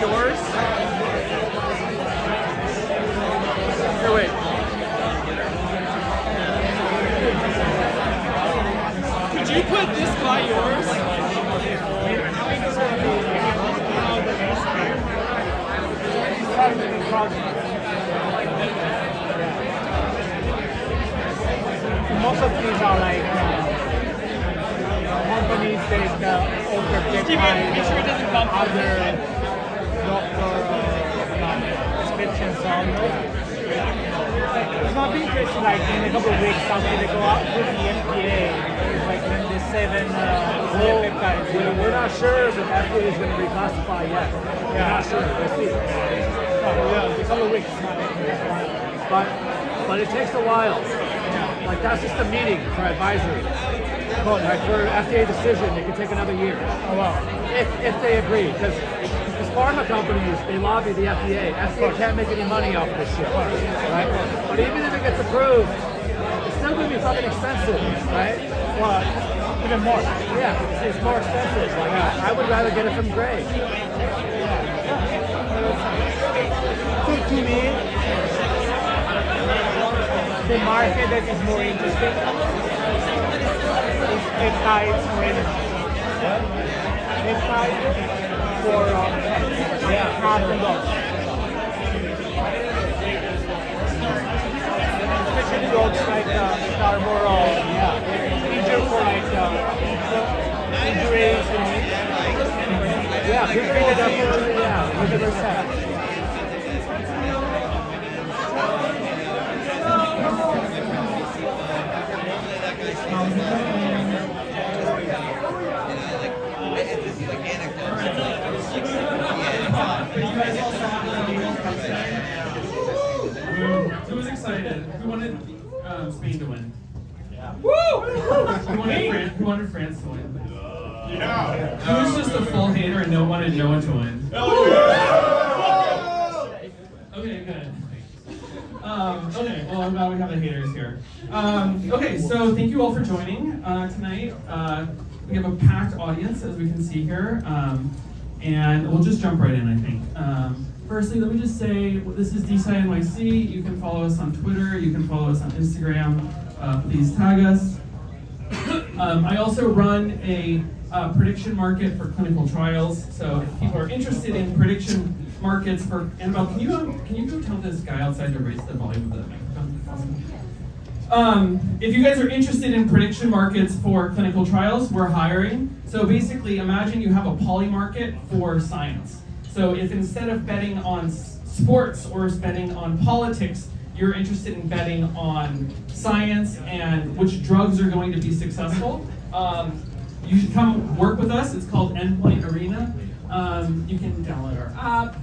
yours? Here, wait. Could you put this by yours? Most of these are like companies that offer peptides, make sure it doesn't bump other doctor prescriptions on. It's not be interesting like in a couple of weeks after they go out with the FDA, it's like when the 7 peptides. We're not sure if the FDA is going to reclassify yet. We're not sure. We'll see. Yeah, a couple of weeks. But it takes a while. Like that's just a meeting for advisory. Like for FDA decision, it could take another year. Oh wow. If they agree, because pharma companies, they lobby the FDA. FDA can't make any money off this shit, right? But even if it gets approved, it's still going to be fucking expensive, right? Well, even more. Yeah, it's more expensive. Like I would rather get it from Greg. To me, the market that is more interesting is peptides for energy. Peptides for heart and lungs. Especially drugs like that are more injured for like injuries and People definitely, yeah. 100%. Who was excited? Who wanted Spain to win? Yeah. Woo! Who wanted France to win? Yeah. Who was just a full hater and wanted no one to win? Okay, good. Okay, well, I'm glad we have the haters here. Okay, so thank you all for joining tonight. We have a packed audience, as we can see here, and we'll just jump right in, I think. Firstly, let me just say, this is DeSciNYC. You can follow us on Twitter. You can follow us on Instagram. Please tag us. I also run a prediction market for clinical trials. So if people are interested in prediction markets for Annabelle, can you go tell this guy outside to raise the volume of the microphone? Awesome. If you guys are interested in prediction markets for clinical trials, we're hiring. So basically, imagine you have a poly market for science. So if instead of betting on sports or betting on politics, you're interested in betting on science and which drugs are going to be successful, you should come work with us. It's called Endpoint Arena. You can download our app.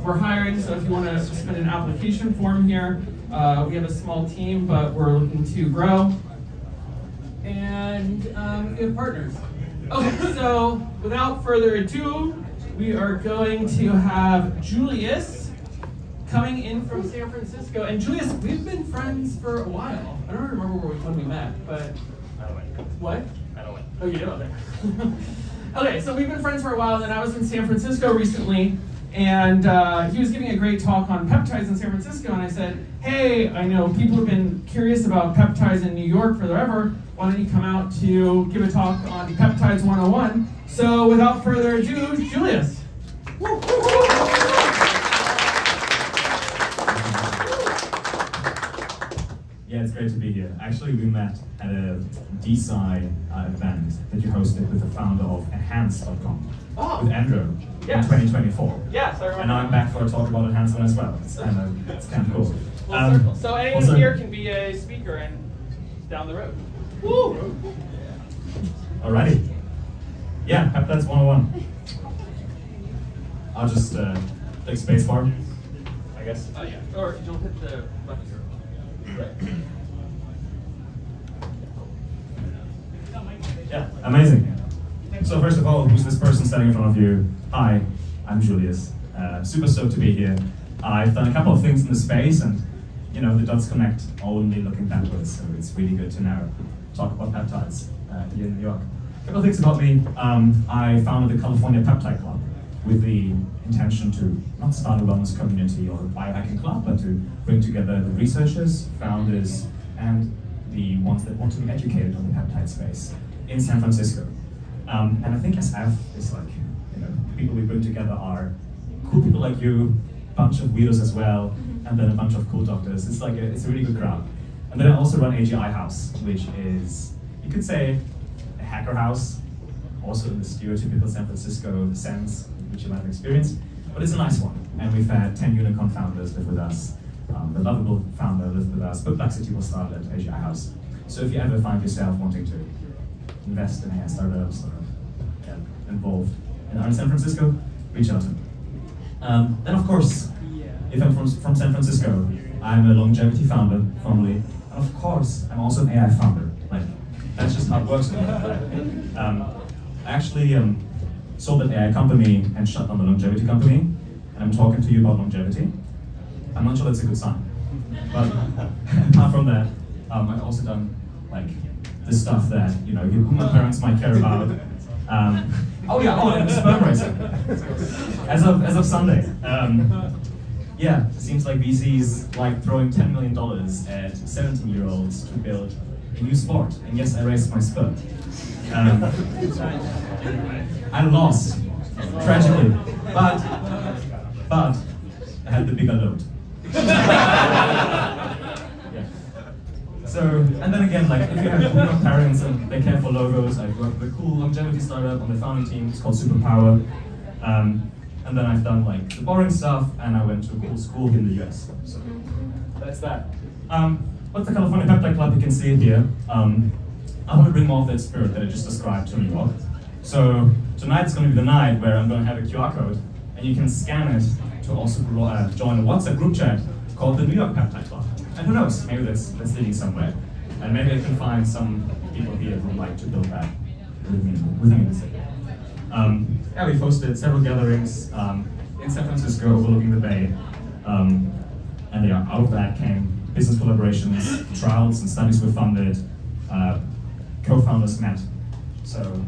We're hiring, so if you want to submit an application form here, we have a small team, but we're looking to grow. And we have partners. Okay, so without further ado, we are going to have Julius coming in from San Francisco. And Julius, we've been friends for a while. I don't remember when we met, but... What? I don't know. Oh, you know. Okay, so we've been friends for a while, and then I was in San Francisco recently, and he was giving a great talk on peptides in San Francisco, and I said, hey, I know people have been curious about peptides in New York forever. Why don't you come out to give a talk on Peptides 101? So without further ado, Julius. Yeah, it's great to be here. Actually, we met at a DeSci event that you hosted with the founder of Enhance.com, with Andrew, in 2024. Yes, I remember. And now I'm back for a talk about enhancement as well. It's kind of cool. Full circle. So anyone here can be a speaker and down the road. Woo! Alrighty. Yeah, Peptides 101. I'll just click spacebar, I guess. Oh yeah. Or you'll hit the button here. Right. Yeah, amazing. So first of all, who's this person standing in front of you? Hi, I'm Julius. Super stoked to be here. I've done a couple of things in the space, and you know the dots connect only looking backwards. So it's really good to now talk about peptides here in New York. A couple of things about me. I founded the California Peptide Club. with the intention to not start a wellness community or a biohacking club, but to bring together the researchers, founders, and the ones that want to be educated on the peptide space in San Francisco. And I think SF is like, you know, the people we bring together are cool people like you, a bunch of weirdos as well, and then a bunch of cool doctors. It's like it's a really good crowd. And then I also run AGI House, which is, you could say, a hacker house, also in the stereotypical San Francisco sense, which you might have experienced, but it's a nice one. And we've had 10 unicorn founders live with us. The lovable founder lived with us, but Blackcity was started at AGI House. So if you ever find yourself wanting to invest in AI startups or get involved in San Francisco, reach out to me. Then of course, if I'm from San Francisco, I'm a longevity founder, formerly. And of course, I'm also an AI founder. Like, that's just how it works. I actually sold an AI company and shut down the longevity company. And I'm talking to you about longevity. I'm not sure that's a good sign. But apart from that, I've also done like the stuff that, you know, my parents might care about. And sperm racing. As of Sunday. Yeah, it seems like VCs like throwing $10 million at 17-year-olds to build a new sport. And yes, I raised my sperm. I lost, tragically, but I had the bigger load. Yeah. So, and then again, like if you have parents and they care for logos, I've worked with a cool longevity startup on the founding team. It's called Superpower. And then I've done like the boring stuff, and I went to a cool school in the US. So that's that. What's the California Peptide Club? You can see it here. I want to bring more of that spirit that I just described to New York. So tonight's going to be the night where I'm going to have a QR code, and you can scan it to also join a WhatsApp group chat called the New York Peptide Club. And who knows, maybe that's leading somewhere. And maybe I can find some people here who would like to build that with me in the city. Yeah, we've hosted several gatherings in San Francisco overlooking the bay. And yeah, out of that came business collaborations, trials and studies were funded, co-founders met. So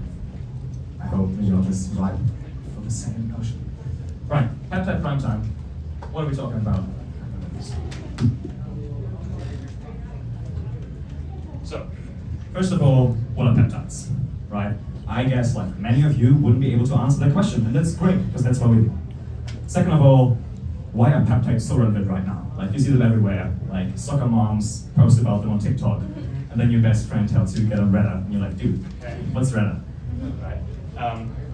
I hope New York is ripe for the same notion. Right, peptide prime time. What are we talking about? So, first of all, what are peptides, right? I guess like many of you wouldn't be able to answer that question, and that's great, because that's what we do. Second of all, why are peptides so relevant right now? Like you see them everywhere, like soccer moms post about them on TikTok, and then your best friend tells you to get on Reddit, and you're like, dude, what's Reddit? Right.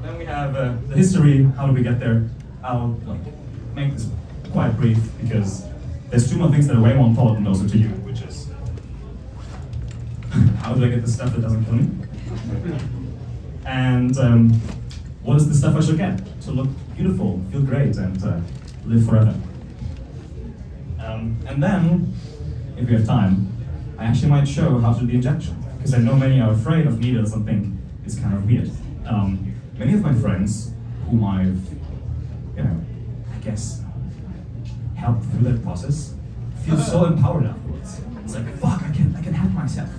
Then we have the history, how do we get there? I'll like make this quite brief, because there's two more things that are way more important also to you, which is how do I get the stuff that doesn't kill me? And what is the stuff I should get to look beautiful, feel great, and live forever? And then, if we have time, I actually might show how to do the injection, because I know many are afraid of needles and think it's kind of weird. Many of my friends, whom I've, you know, I guess, helped through that process, feel so empowered afterwards. It's like, fuck, I can help myself.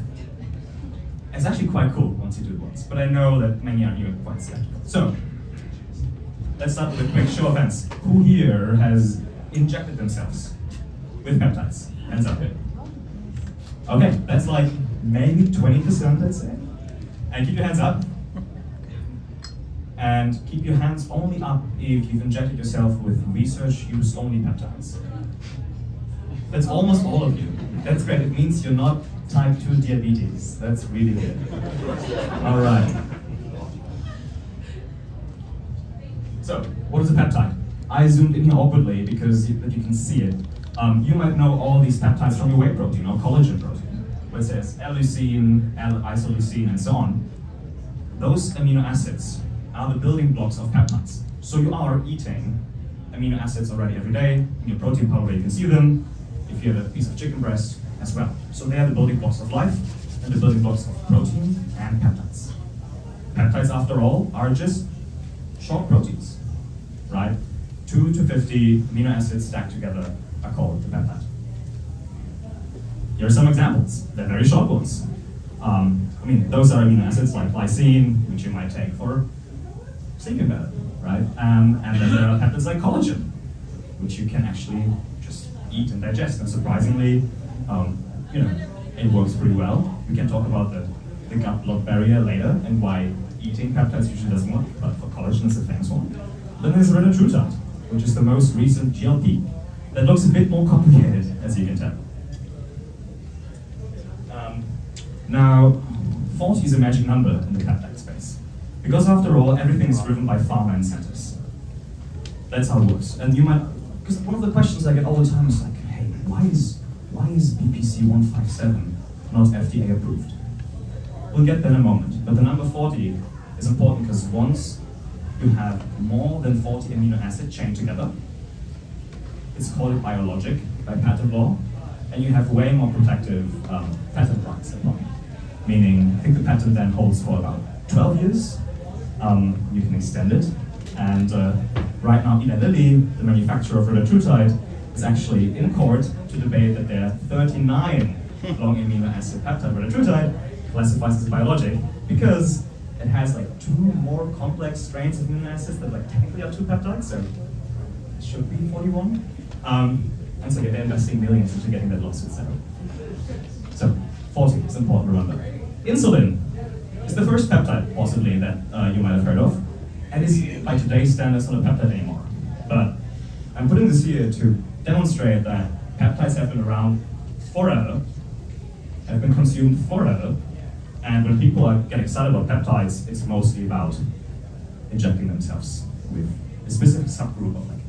It's actually quite cool once you do it once, but I know that many are even quite skeptical. So, let's start with a quick show of hands. Who here has injected themselves with peptides? Hands up here. Okay, that's like maybe 20%, let's say. And keep your hands up. And keep your hands only up if you've injected yourself with research-use only peptides. That's almost all of you. That's great. It means you're not type 2 diabetes. That's really good. All right. So, what is a peptide? I zoomed in here awkwardly because you can see it. You might know all these peptides from your whey protein or collagen protein, where it says L-leucine, L-isoleucine, and so on. Those amino acids are the building blocks of peptides. So you are eating amino acids already every day. In your protein powder, you can see them. If you have a piece of chicken breast as well. So they are the building blocks of life and the building blocks of protein and peptides. Peptides, after all, are just short proteins, right? 2 to 50 amino acids stacked together are called the peptide. Here are some examples. They're very short ones. Those are amino acids like glycine, which you might take for sleeping better, right? And then there are peptides like collagen, which you can actually just eat and digest. And surprisingly, it works pretty well. We can talk about the gut-blood barrier later and why eating peptides usually doesn't work, but for collagen it's a famous one. Then there's retatrutide, which is the most recent GLP. That looks a bit more complicated, as you can tell. Now, 40 is a magic number in the peptide space. Because after all, everything is driven by pharma incentives. That's how it works. And you might, because one of the questions I get all the time is like, hey, why is BPC 157 not FDA approved? We'll get there in a moment, but the number 40 is important because once you have more than 40 amino acids chained together, it's called a biologic by patent law, and you have way more protective patent rights at law. Meaning, I think the patent then holds for about 12 years. You can extend it, and right now Eli Lilly, the manufacturer of retatrutide, is actually in court to debate that their 39 long amino acid peptide retatrutide classifies as a biologic because it has like 2 more complex strains of amino acids that like technically are 2 peptides, so it should be 41. And so they're investing millions into getting that lawsuit settled. So 40 is important to remember. Insulin is the first peptide possibly that you might have heard of, and is by today's standards not a peptide anymore. But I'm putting this here to demonstrate that peptides have been around forever, have been consumed forever, and when people get excited about peptides, it's mostly about injecting themselves with a specific subgroup of like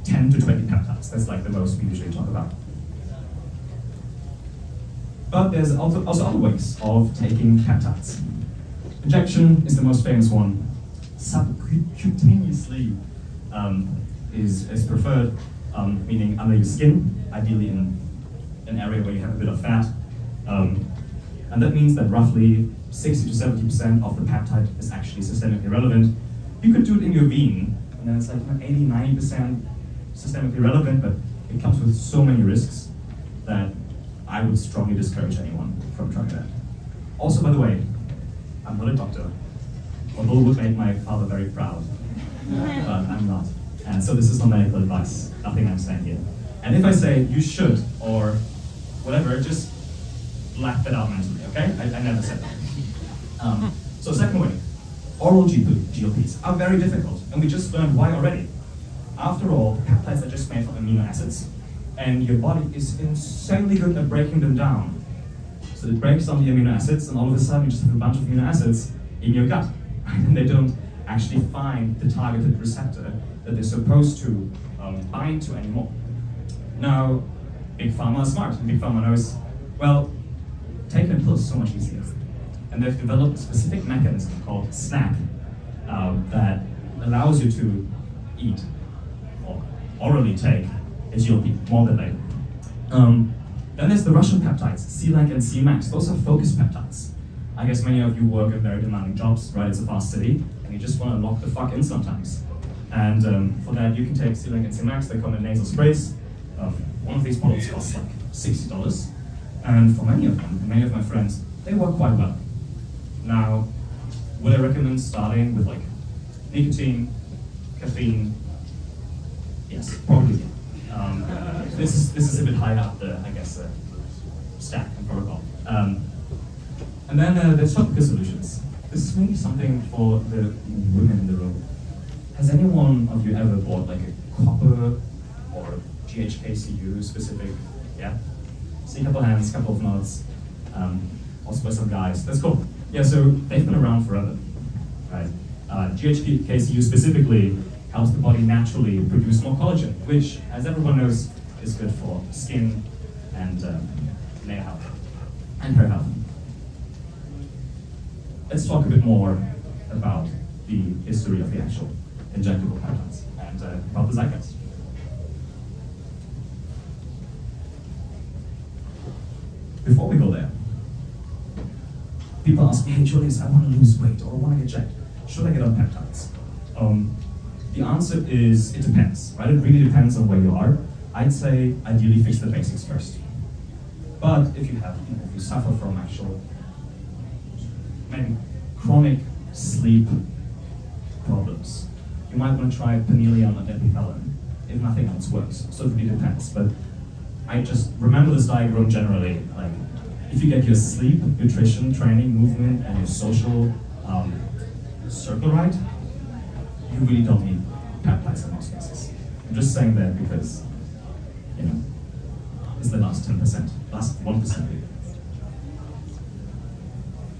10 to 20 peptides. That's like the most we usually talk about. But there's also other ways of taking peptides. Injection is the most famous one. Subcutaneously is preferred, meaning under your skin, ideally in an area where you have a bit of fat. And that means that roughly 60 to 70% of the peptide is actually systemically relevant. You could do it in your vein, and then it's like 80, 90% systemically relevant, but it comes with so many risks that I would strongly discourage anyone from trying that. Also, by the way, I'm not a doctor, although it would make my father very proud, but I'm not. And so this is not medical advice, nothing I'm saying here. And if I say you should, or whatever, just laugh that out mentally, okay? I never said that. So second way, oral GLPs are very difficult, and we just learned why already. After all, peptides are just made from amino acids, and your body is insanely good at breaking them down. So it breaks down the amino acids, and all of a sudden you just have a bunch of amino acids in your gut, and they don't actually find the targeted receptor that they're supposed to bind to anymore. Now, Big Pharma is smart, and Big Pharma knows, well, taking a pill is so much easier. And they've developed a specific mechanism called SNAP that allows you to eat or orally take a GLP more than later. Then there's the Russian peptides, C-like and C-max. Those are focused peptides. I guess many of you work in very demanding jobs, right? It's a fast city, and you just want to lock the fuck in sometimes. And for that, you can take C-like and C-max. They come in nasal sprays. One of these bottles costs like $60. And for many of them, and many of my friends, they work quite well. Now, would I recommend starting with like nicotine, caffeine? Yes, probably. This is a bit higher up the, I guess, stack and protocol. And then there's topical solutions. This is maybe something for the women in the room. Has anyone of you ever bought like a copper or GHKCU specific? Yeah? See a couple of hands, couple of nods. Also by some guys. That's cool. Yeah, so they've been around forever, right? GHKCU specifically helps the body naturally produce more collagen, which, as everyone knows, is good for skin and nail health and hair health. Let's talk a bit more about the history of the actual injectable peptides and about the zeitgeist. Before we go there, people ask me, hey Julius, I want to lose weight or I want to get jacked. Should I get on peptides? The answer is, it depends, right? It really depends on where you are. I'd say ideally fix the basics first. But if you have, if you suffer from actual, maybe chronic sleep problems, you might want to try Panelion or Depiphelin if nothing else works. So it really depends. But I just remember this diagram generally. Like, if you get your sleep, nutrition, training, movement, and your social circle right, you really don't need peptides in most cases. I'm just saying that because, you know, it's the last 10%, last 1%.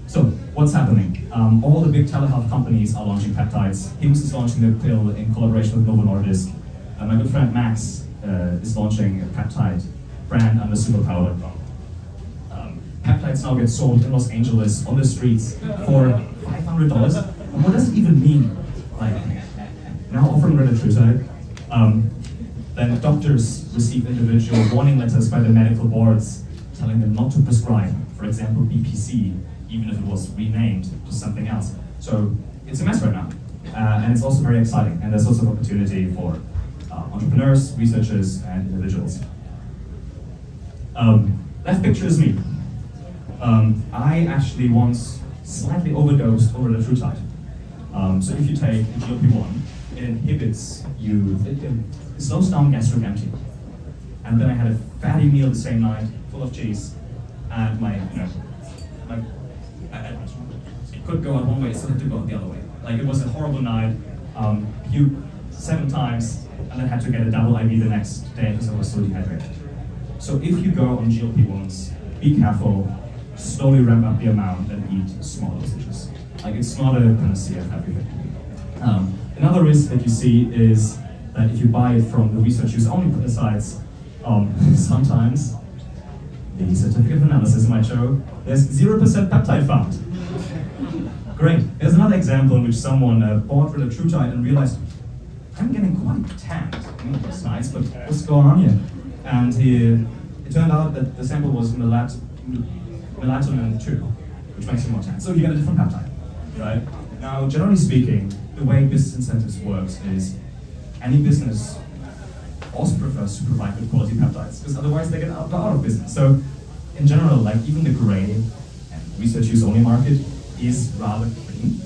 So, what's happening? All the big telehealth companies are launching peptides. Hims is launching the pill in collaboration with Novo Nordisk. My good friend Max is launching a peptide brand under superpower.com. Peptides now get sold in Los Angeles on the streets for $500. And what does it even mean? Like, now offering retatrutide, then doctors receive individual warning letters by the medical boards telling them not to prescribe, for example, BPC, even if it was renamed to something else. So it's a mess right now. And it's also very exciting. And there's also opportunity for entrepreneurs, researchers, and individuals. That picture is me. I actually once slightly overdosed over retatrutide. So if you take GLP-1, it inhibits you, it slows down gastric emptying. And then I had a fatty meal the same night, full of cheese, and it could go out one way, so it had to go out the other way. Like, it was a horrible night, puked 7 times, and then had to get a double IV the next day because I was so dehydrated. So if you go on GLP-1s, be careful, slowly ramp up the amount and eat small dosages. Like, it's not a panacea of everything. Another risk that you see is that if you buy it from the research use only peptides, sometimes the certificate of analysis might show there's 0% peptide found. Great. There's another example in which someone bought retatrutide and realized, I'm getting quite tanned. That's nice, but what's going on here? And it turned out that the sample was melatonin 2, which makes you more tan. So you get a different peptide, right? Now, generally speaking, the way business incentives works is any business also prefers to provide good quality peptides, because otherwise they get out of business. So, in general, like, even the gray and research use only market is rather clean,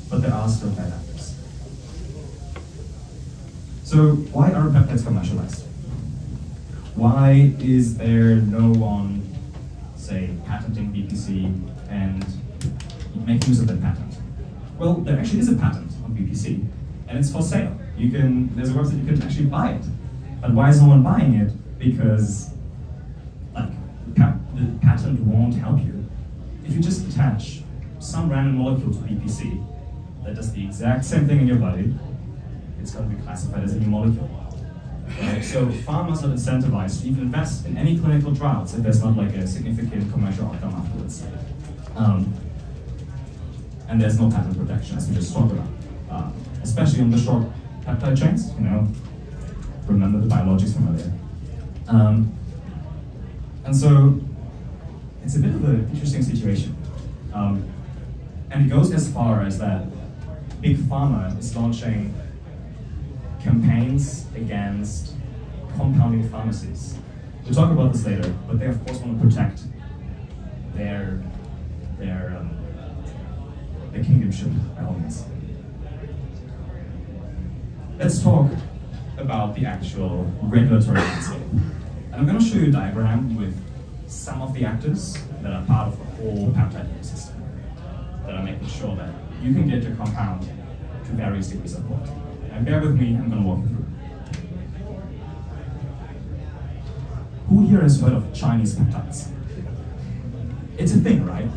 but there are still bad actors. So, why are peptides commercialized? Why is there no one, say, patenting BPC and making use of that patent? Well, there actually is a patent on BPC, and it's for sale. There's a website you can actually buy it. But why is no one buying it? Because, like, the patent won't help you. If you just attach some random molecule to BPC that does the exact same thing in your body, it's going to be classified as a new molecule. Right? So pharma's not incentivized to even invest in any clinical trials if there's not like a significant commercial outcome afterwards. And there's no patent protection, as we just talked about, especially on the short peptide chains. Remember the biologics from earlier. And so it's a bit of an interesting situation. And it goes as far as that Big Pharma is launching campaigns against compounding pharmacies. We'll talk about this later, but they of course want to protect their kingdomship by all means. Let's talk about the actual regulatory landscape. And I'm going to show you a diagram with some of the actors that are part of the whole peptide ecosystem that are making sure that you can get your compound to various degrees of quality. And bear with me, I'm going to walk you through. Who here has heard of Chinese peptides? It's a thing, right?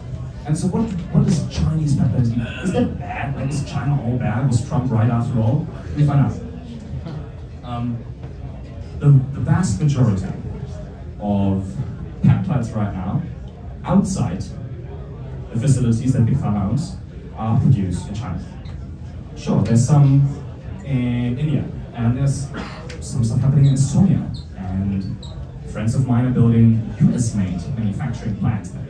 And so what does Chinese peptides mean? Is that bad? Like, is China all bad? Was Trump right after all? Let me find out. The vast majority of peptides right now, outside the facilities that Big Pharma owns, are produced in China. Sure, there's some in India, and there's some stuff happening in Estonia, and friends of mine are building US-made manufacturing plants that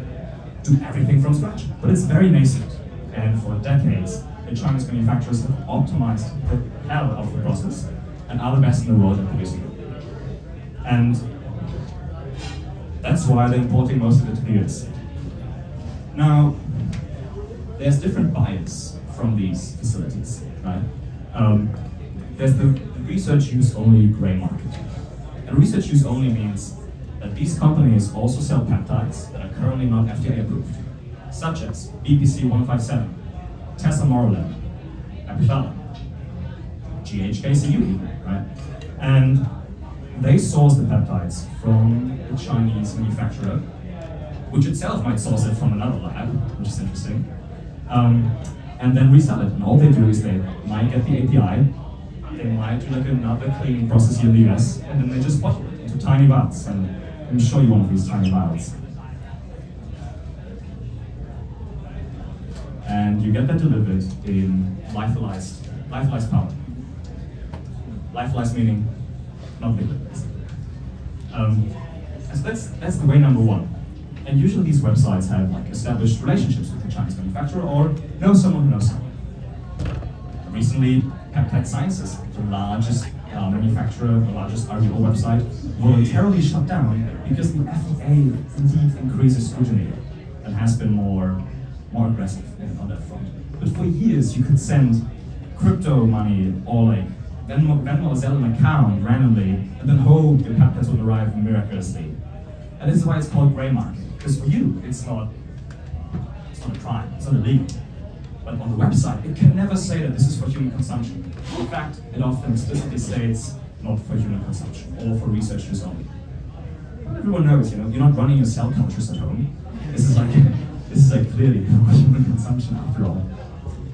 do everything from scratch. But it's very nascent, and for decades, the Chinese manufacturers have optimized the hell of the process and are the best in the world at producing it. And that's why they're importing most of it to the US. Now, there's different buyers from these facilities, right? There's the research use only gray market. And research use only means that these companies also sell peptides that are currently not FDA approved, such as BPC 157, tesamorelin, epithalin, GHKCU, right? And they source the peptides from a Chinese manufacturer, which itself might source it from another lab, which is interesting, and then resell it. And all they do is they might get the API, they might do like another cleaning process here in the US, and then they just bottle it into tiny vials. And let me show you one of these tiny vials. And you get that delivered in lyophilized powder. Lyophilized meaning not liquid. And so that's the way number one. And usually these websites have like established relationships with the Chinese manufacturer or know someone who knows someone. Recently, Peptide Sciences, the largest manufacturer, the largest RDO website, voluntarily shut down because the FDA indeed increases scrutiny and has been more aggressive on that front. But for years, you could send crypto money or like Venmo or Zelle an account randomly, and then hope your peptides would arrive miraculously. And this is why it's called gray market. Because for you, it's not a crime, it's not illegal. But on the website, it can never say that this is for human consumption. In fact, it often explicitly states not for human consumption or for research use only. But everyone knows, you're not running your cell cultures at home. This is like clearly for human consumption after all.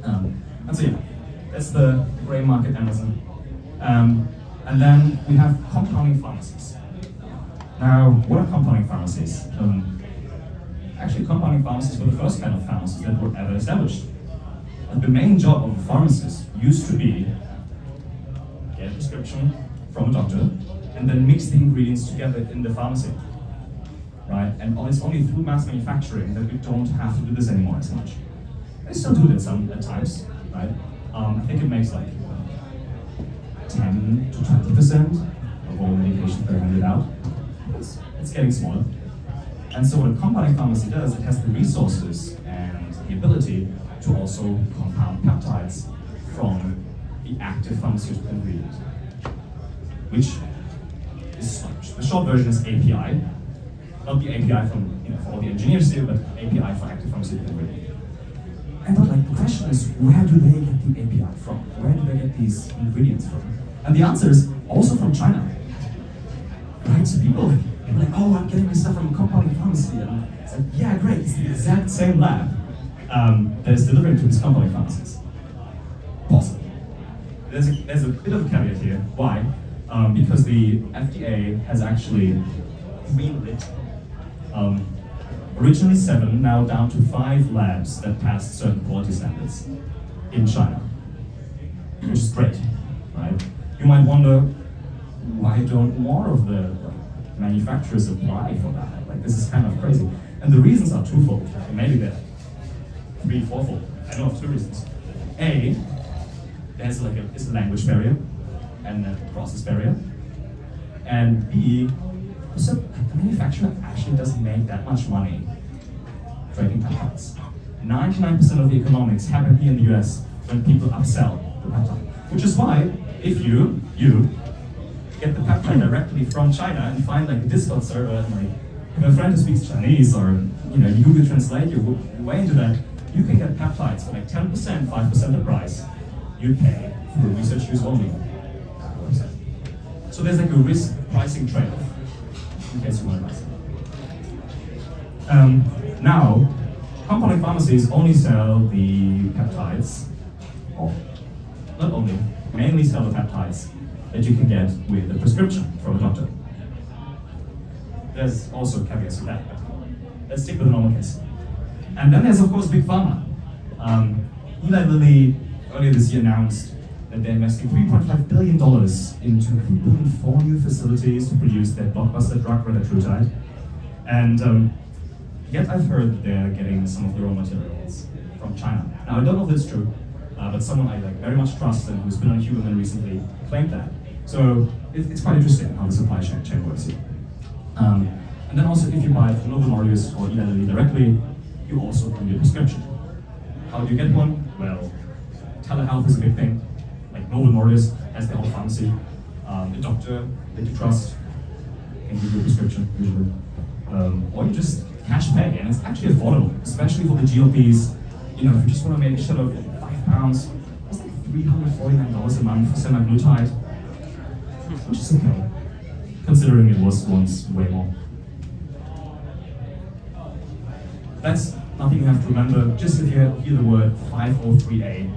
And so yeah, that's the gray market Amazon. And then we have compounding pharmacies. Now, what are compounding pharmacies? Actually, compounding pharmacies were the first kind of pharmacies that were ever established. And the main job of a pharmacist used to be get a prescription from a doctor and then mix the ingredients together in the pharmacy. Right? And it's only through mass manufacturing that we don't have to do this anymore as much. They still do this at times, right? I think it makes like 10 to 20% of all medications that are handed out. It's getting smaller. And so what a compounding pharmacy does, it has the resources and the ability to also compound peptides from the active pharmaceutical ingredient, which is the short version is API, not the API from for all the engineers here, but API for active pharmaceutical ingredient. And but like the question is, where do they get the API from? Where do they get these ingredients from? And the answer is also from China. Right? So people are like, oh, I'm getting my stuff from a compounding pharmacy. And it's like, yeah, great, it's the exact same lab that is delivering to these compounding pharmacies. Possible. There's a bit of a caveat here. Why? Because the FDA has actually greenlit originally 7, now down to 5 labs that passed certain quality standards in China, which is great, right? You might wonder, why don't more of the manufacturers apply for that? Like, this is kind of crazy. And the reasons are twofold, maybe they're 3, 4-fold. I know of 2 reasons. A, there's it's a language barrier and a process barrier. And B, so the manufacturer actually doesn't make that much money trading peptides. 99% of the economics happen here in the US when people upsell the peptide. Which is why, if you get the peptide directly from China and find like a Discord server and like if a friend who speaks Chinese or you Google Translate your way into that, you can get peptides for like 10%, 5% the price you pay for research use only. So there's like a risk pricing trade-off. In case you want to ask. Now, compounding pharmacies only sell the peptides, or not only, mainly sell the peptides that you can get with a prescription from a doctor. There's also caveats to that, but let's stick with the normal case. And then there's of course Big Pharma. Eli Lilly earlier this year announced that they're investing $3.5 billion into building 4 new facilities to produce their blockbuster drug, retatrutide. And yet I've heard that they're getting some of the raw materials from China. Now I don't know if it's true, but someone I very much trust and who's been on Human recently claimed that. So it's quite interesting how the supply chain works here. And then also if you buy from Novo Nordisk or Eli Lilly directly, you also need a prescription. How do you get one? Well, telehealth is a big thing. Like Novo Nordisk has their own pharmacy. A doctor that you trust can give you a prescription usually. Or you just cash pay, and it's actually affordable, especially for the GLPs. You know, if you just want to make sort of £5, it's like $349 a month for semaglutide, which is okay, considering it was once way more. That's nothing you have to remember. Just if you hear the word 503A,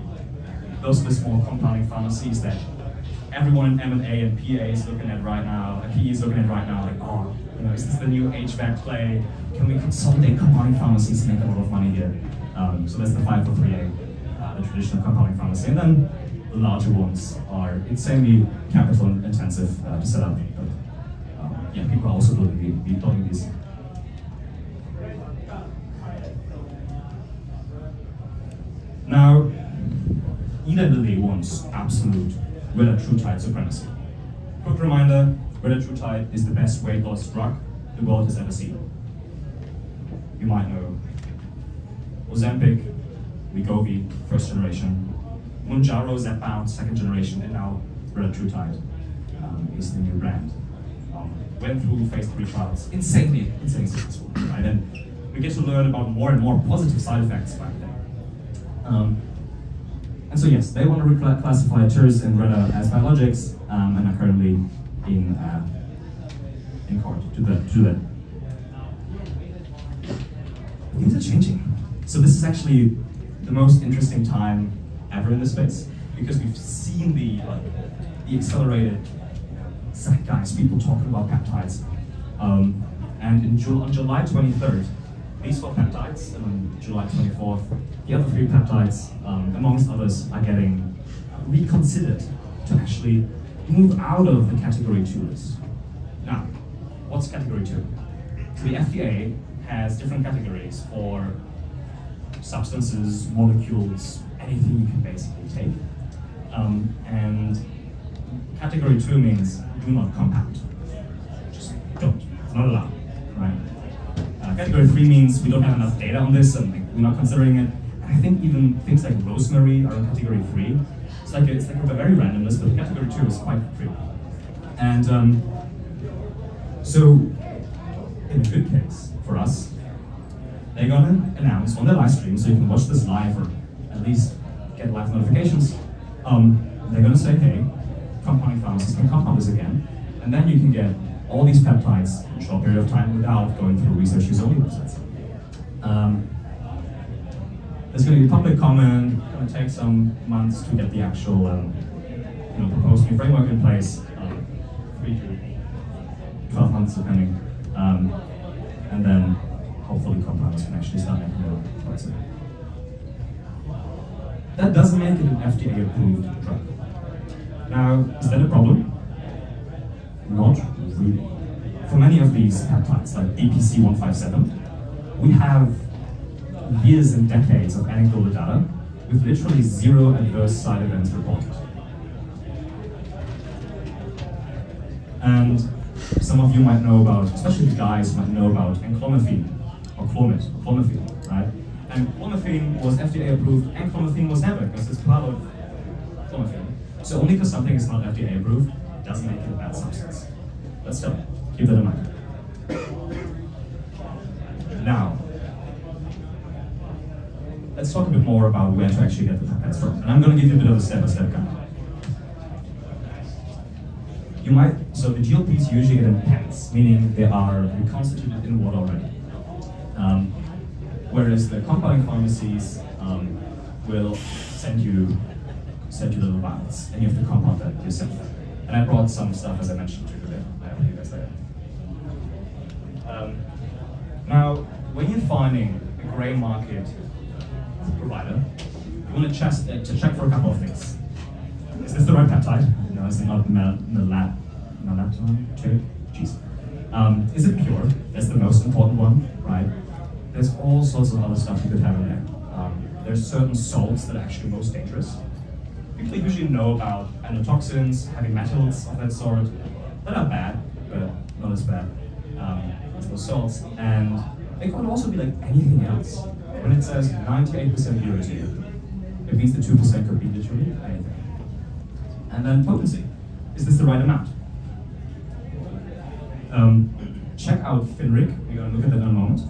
those are the small compounding pharmacies that everyone in M&A and PA is looking at right now, and PE is looking at right now, like, oh, you know, is this the new HVAC play? Can we consolidate compounding pharmacies and make a lot of money here? So that's the 503A, the traditional compounding pharmacy. And then the larger ones are insanely capital intensive to set up. But yeah, people are also building these. Now, Eli Lilly wants absolute retatrutide supremacy. Quick reminder, retatrutide is the best weight loss drug the world has ever seen. You might know Ozempic, Wegovy, first generation, Mounjaro, Zepbound, second generation, and now retatrutide is the new brand. Went through phase 3 trials, insanely successful, right? And we get to learn about more and more positive side effects by the day. And so yes, they want to reclassify TERS and RETA as biologics, and are currently in court to that. Things are changing. So this is actually the most interesting time ever in this space, because we've seen the accelerated zeitgeist, people talking about peptides. And on July 23rd, these 4 peptides, and on July 24th, the other 3 peptides, amongst others, are getting reconsidered to actually move out of the category 2 list. Now, what's category 2? So the FDA has different categories for substances, molecules, anything you can basically take. And category 2 means do not compound. Just don't. It's not allowed, right? Category 3 means we don't have enough data on this and we're not considering it. And I think even things like rosemary are in category 3. It's like a very random list, but category 2 is quite free. And so, in a good case for us, they're gonna announce on their live stream, so you can watch this live or at least get live notifications. They're gonna say, hey, compounding pharmacies can compound this again, and then you can get all these peptides in a short period of time without going through research use only websites. There's going to be public comment. It's going to take some months to get the actual proposed new framework in place, 3 to 12 months depending, and then hopefully compounders can actually start making more products. That doesn't make it an FDA-approved drug. Now, is that a problem? Not really. For many of these peptides, like APC-157, we have years and decades of anecdotal data with literally 0 adverse side events reported. And some of you might know about, especially the guys might know about enclomiphene, or clomiphene, right? And clomiphene was FDA approved, and clomiphene was never, because it's part of clomiphene. So only because something is not FDA approved, doesn't make it a bad substance. But still, keep that in mind. Now, let's talk a bit more about where to actually get the peptides from. And I'm going to give you a bit of a step-by-step guide. So the GLPs usually get in pens, meaning they are reconstituted in water already. Whereas the compounding pharmacies will send you little vials, and you have to compound that yourself. And I brought some stuff, as I mentioned, to today. I hope you guys there. Now, when you're finding a gray market provider, you want to check for a couple of things. Is this the right peptide? No, it's not melatonin. Jeez. Is it pure? That's the most important one, right? There's all sorts of other stuff you could have in there. There's certain salts that are actually most dangerous. People usually know about endotoxins, heavy metals of that sort, that are bad, but not as bad as those salts. And it could also be like anything else. When it says 98% purity, it means the 2% could be literally anything. And then potency. Is this the right amount? Check out Finrig, we're going to look at that in a moment,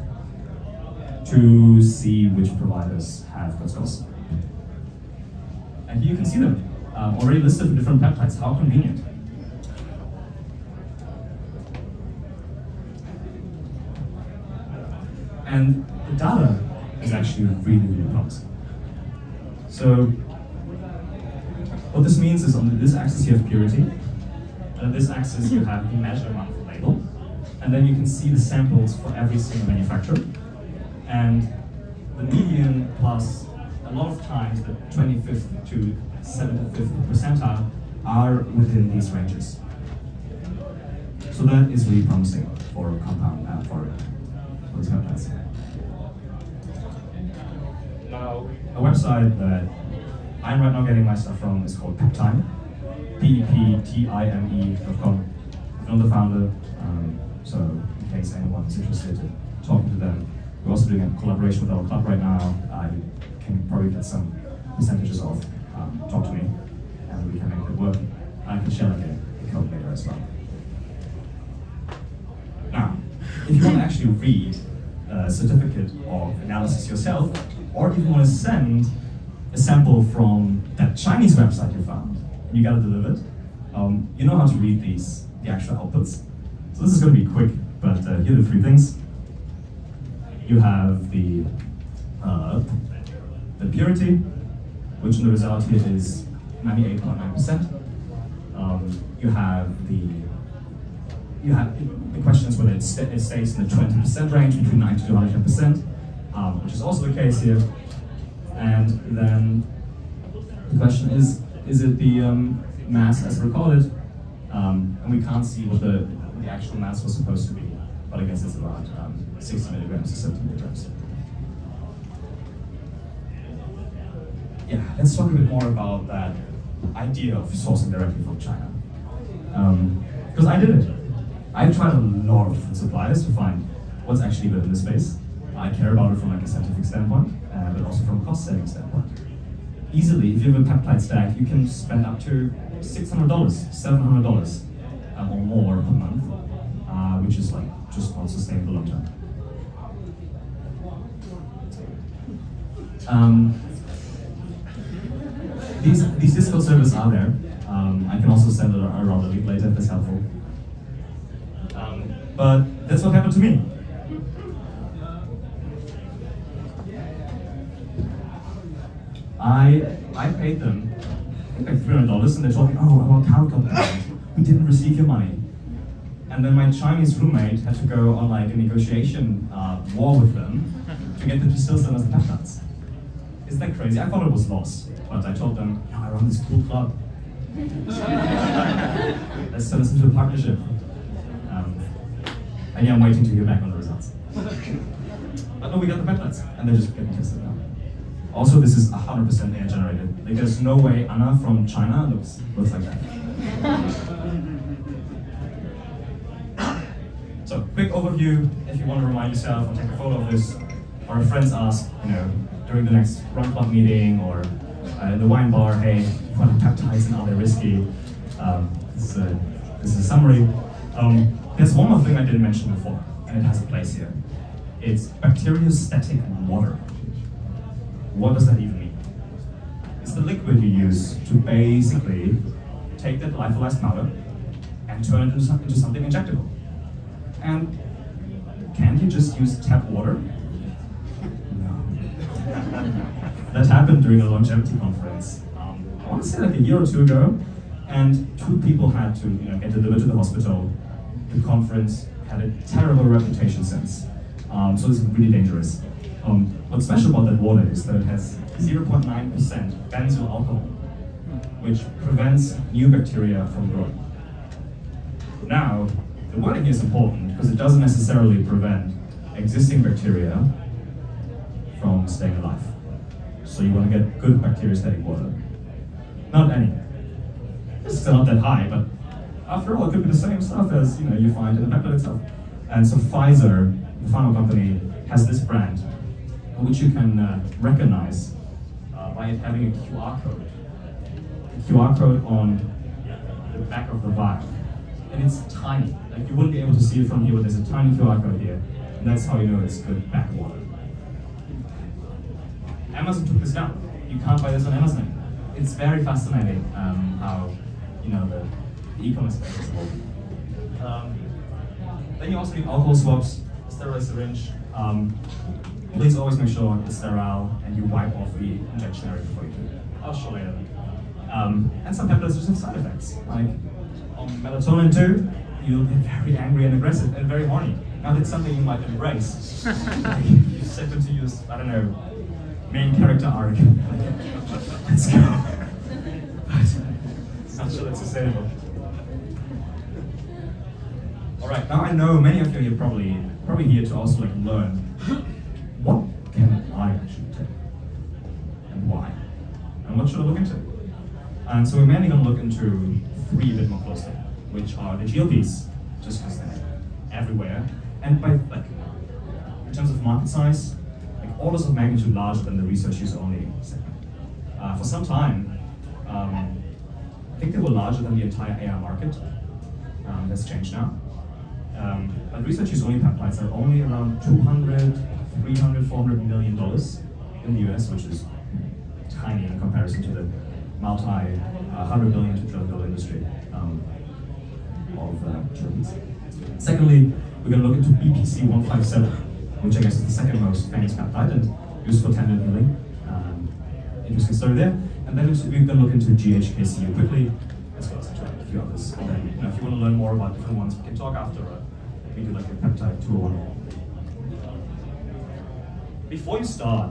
to see which providers have good scores. And here you can see them, already listed for different peptides. How convenient. And the data is actually really, really promising. So what this means is on this axis you have purity, and on this axis you have the measured amount of label, and then you can see the samples for every single manufacturer. And the median plus a lot of times the 25th to 75th percentile are within these ranges. So that is really promising for a compound for these peptides. Now, a website that I'm right now getting my stuff from is called Peptime, peptime.com. I'm the founder, so in case anyone's interested in talking to them, we're also doing a collaboration with our club right now. You can probably get some percentages off. Talk to me, and we can make it work. I can share like a code later as well. Now, if you want to actually read a certificate of analysis yourself, or if you want to send a sample from that Chinese website you found, and you got it delivered, you know how to read the actual outputs. So this is going to be quick, but here are the three things. You have the purity, which in the result here is 98.9%. You have the question is whether it stays in the 20% range, between 90 to 110%, which is also the case here. And then the question is it the mass as recorded? And we can't see what the actual mass was supposed to be, but I guess it's about 60 milligrams to 70 milligrams. Yeah, let's talk a bit more about that idea of sourcing directly from China. Because I did it. I tried a lot of different suppliers to find what's actually good in this space. I care about it from like a scientific standpoint, but also from a cost-saving standpoint. Easily, if you have a peptide stack, you can spend up to $600, $700 or more per month, which is like just not sustainable long term. These Discord servers are there. I can also send it around a link later if that's helpful. But that's what happened to me. I paid them, I think like $300, and they told me, oh, our account got banned. We didn't receive your money. And then my Chinese roommate had to go on like a negotiation war with them to get them to still send us the peptides. Isn't that crazy? I thought it was lost, but I told them, no, I run this cool club. Let's turn this into a partnership. And yeah, I'm waiting to hear back on the results. But no, we got the peptides, and they're just getting tested now. Also, this is 100% AI generated. Like, there's no way Anna from China looks like that. So, quick overview, if you want to remind yourself or take a photo of this, or if friends ask, during the next run club meeting or in the wine bar, hey, what are peptides and are they risky? This is a summary. There's one more thing I didn't mention before, and it has a place here. It's bacteriostatic water. What does that even mean? It's the liquid you use to basically take that lyophilized powder and turn it into something injectable. And can you just use tap water? No. That happened during a longevity conference. I want to say like a year or two ago, and 2 people had to get delivered to the hospital. The conference had a terrible reputation since, so it's really dangerous. What's special about that water is that it has 0.9% benzyl alcohol, which prevents new bacteria from growing. Now, the wording here is important because it doesn't necessarily prevent existing bacteria from staying alive. So you want to get good bacteriostatic water. Not any. This is not that high, but after all, it could be the same stuff as you find in the peptide itself. And so Pfizer, the pharma company, has this brand, which you can recognize by it having a QR code. A QR code on back of the vial. And it's tiny. Like you wouldn't be able to see it from here, but there's a tiny QR code here. And that's how you know it's good backwater. Amazon took this down. You can't buy this on Amazon anymore. It's very fascinating how, you know, the e-commerce space is evolving. Then you also need alcohol swabs, sterile syringe. Please always make sure it's sterile and you wipe off the injection area before you do it. I'll show later. And some peptides just have side effects. Like on melatonin too, you'll get very angry and aggressive and very horny. Now that's something you might embrace. Like, you step into your, I don't know, main character arc. Let's go. But not sure that's sustainable. Alright, now I know many of you are here probably here to also like learn what can I actually take and why and what should I look into. And so we're mainly going to look into three a bit more closely, which are the GLPs, just because they're everywhere, and by like in terms of market size, like orders of magnitude larger than the research use only segment. For some time, I think they were larger than the entire AR market. That's changed now. But research use only peptides are only around 200, 300, 400 million dollars in the US, which is tiny in comparison to the multi-100 billion to trillion dollar industry of GLPs. Secondly, we're going to look into BPC 157, which I guess is the second most famous peptide and used for tendon healing. Interesting story there. And then we're going to look into GHKCU quickly, as well as a few others. And then, you know, if you want to learn more about different ones, we can talk after we do like a peptide 201. Before you start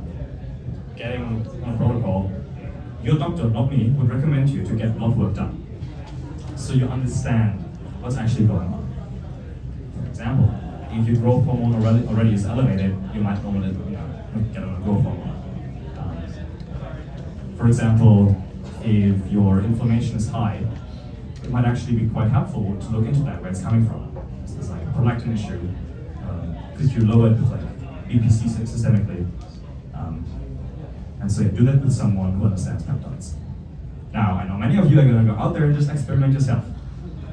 getting on a protocol, your doctor, not me, would recommend you to get blood work done, so you understand what's actually going on. For example, if your growth hormone already is elevated, you might normally get on a growth hormone. For example, if your inflammation is high, it might actually be quite helpful to look into that, where it's coming from. So it's like a prolactin issue, because you lower it with like BPC systemically. And so yeah, do that with someone who understands peptides. Now, I know many of you are going to go out there and just experiment yourself.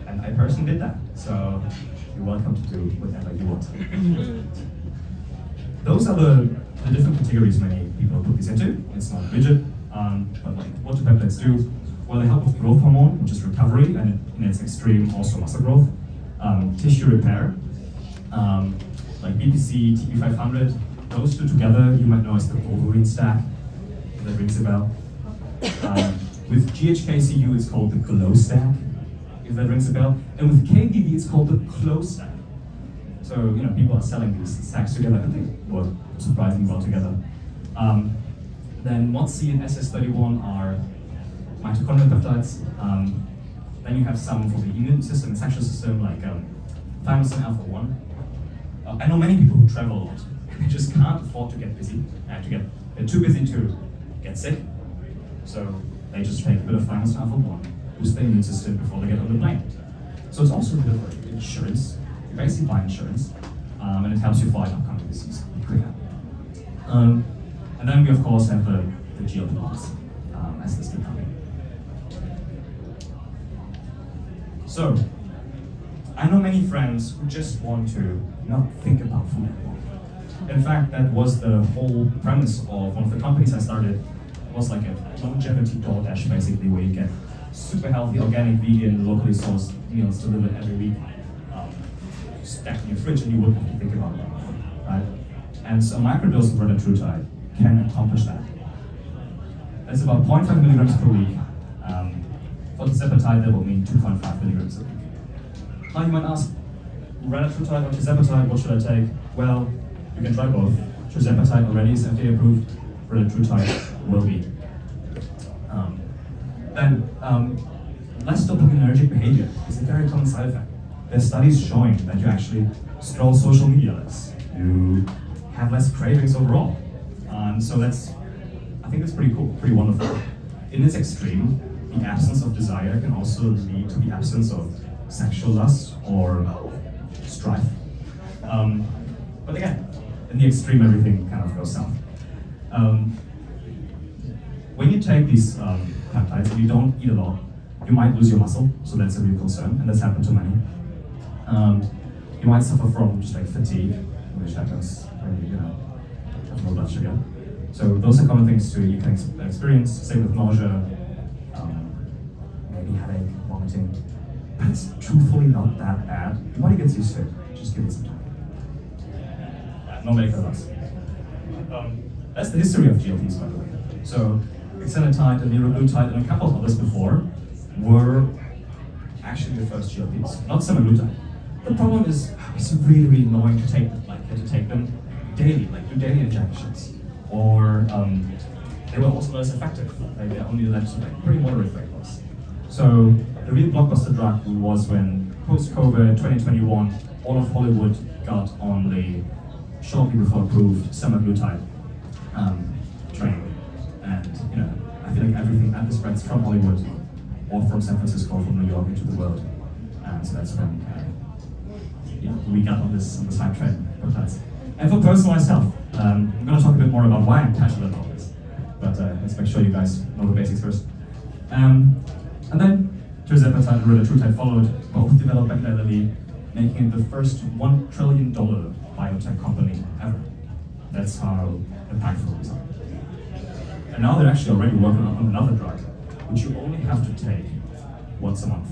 And I personally did that, so you're welcome to do whatever you want. Those are the different categories many people put these into. It's not rigid, but like what do peptides do? Well, they help with growth hormone, which is recovery, and in its extreme, also muscle growth, tissue repair, like BPC, TP500. Those two together, you might know as the Wolverine stack. That rings a bell. With GHKCU, it's called the glow stack, if that rings a bell. And with KBV, it's called the close stack. So, you know, people are selling these stacks together, and they work surprisingly well together. Then MOTC and SS31 are mitochondrial peptides. Then you have some for the immune system and sexual system, like thymosin alpha 1. I know many people who travel a lot, and they just can't afford to get busy, they're too busy to get sick, so they just take a bit of thymosin alpha 1, boost their immune system before they get on the plane. So it's also a bit of like insurance. You basically buy insurance, and it helps you fight upcoming disease quicker. And then we of course have the GLP-1s as this big company. So, I know many friends who just want to not think about food anymore. In fact, that was the whole premise of one of the companies I started. It was like a longevity DoorDash, basically, where you get super healthy, organic, vegan, locally sourced meals delivered every week, stacked in your fridge, and you wouldn't have to think about it, right? And so a microdose of retatrutide can accomplish that. That's about 0.5 milligrams per week. For tirzepatide, that would mean 2.5 milligrams a week. Now you might ask, retatrutide or tirzepatide, what should I take? Well, you can try both. Tirzepatide already is FDA approved, retatrutide will be. Less dopaminergic behavior is a very common side effect. There's studies showing that you actually scroll social media less. You have less cravings overall. So I think that's pretty cool, pretty wonderful. In its extreme, the absence of desire can also lead to the absence of sexual lust or strife. But again, in the extreme, everything kind of goes south. When you take these peptides and you don't eat a lot, You might lose your muscle, so that's a real concern, and that's happened to many. You might suffer from just like fatigue, which happens when you have low blood sugar. So those are common things you can experience. Same with nausea, maybe headache, vomiting. But it's truthfully not that bad. Your body gets used to it. Just give it some time. No medical advice. That's the history of GLPs, by the way. So exenatide and liraglutide and a couple of others before were actually the first GLPs, not semaglutide. The problem is it's really, really annoying to take them. Like you had to take them daily, like do daily injections, or they were also less effective. Like they only led to like pretty moderate weight loss. So the real blockbuster drug was when post-COVID 2021, all of Hollywood got on the shortly before approved semaglutide train, and I feel like everything that spreads from Hollywood or from San Francisco, from New York into the world, and so that's when we got on this hype train. Peptides. And for personalized health, I'm going to talk a bit more about why I'm passionate about this, but let's make sure you guys know the basics first. And then tirzepatide and retatrutide followed, both developed by Eli Lilly, making it the first $1 trillion biotech company ever. That's how impactful these are. And now they're actually already working on another drug, which you only have to take once a month.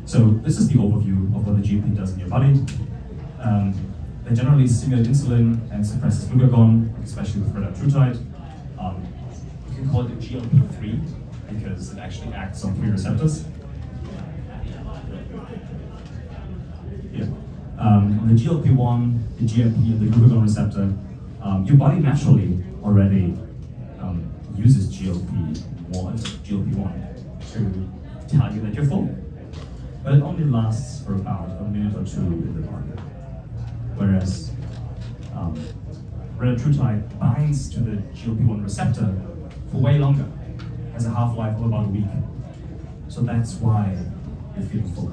So this is the overview of what the GLP does in your body. They generally stimulate insulin and suppresses glucagon, especially with retatrutide. You can call it a GLP-3 because it actually acts on 3 receptors. Yeah. The GLP-1, the GMP, and the glucagon receptor, your body naturally already uses GLP-1 to tell you that you're full. But it only lasts for about a minute or two in the body. Whereas retatrutide binds to the GLP-1 receptor for way longer, has a half-life of about a week. So that's why you feel full.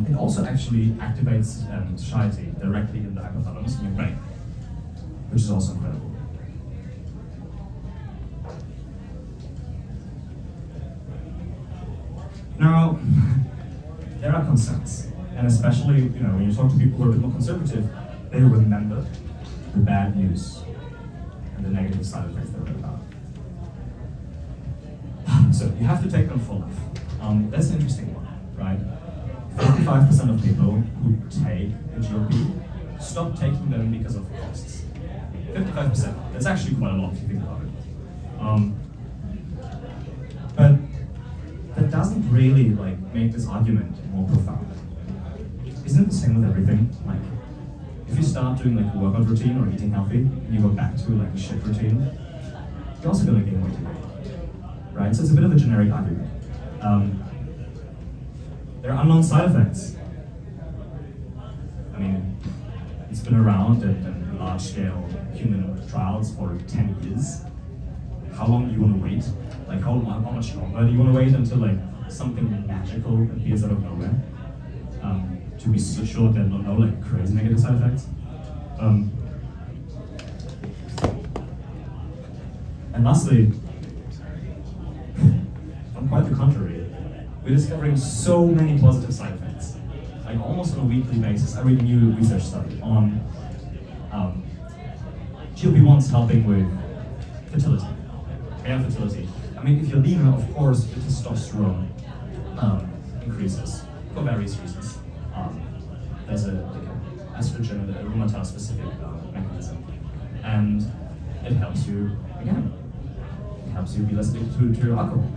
It also actually activates satiety directly in the hypothalamus in your brain, which is also incredible. Now, there are concerns, and especially when you talk to people who are a bit more conservative, they remember the bad news and the negative side effects they read about. So you have to take them for life. That's an interesting one, right? 55% of people who take a GLP stop taking them because of costs. 55%. That's actually quite a lot if you think about it. But that doesn't really make this argument more profound. Isn't it the same with everything? Like, if you start doing a workout routine or eating healthy, and you go back to a shit routine, you're also going to gain weight again, right? So it's a bit of a generic argument. There are unknown side effects. I mean, it's been around in large-scale human trials for 10 years. How long do you want to wait? How much longer do you want to wait until something magical appears out of nowhere? To be so sure there are no crazy negative side effects. And lastly, on quite the contrary, we're discovering so many positive side effects. Almost on a weekly basis, I read a new research study on GLP-1s helping with fertility, male fertility. I mean, if you're leaner, of course, your testosterone increases for various reasons. There's an estrogen, a aromatase-specific mechanism, and it helps you, again, it helps you be less addicted to alcohol.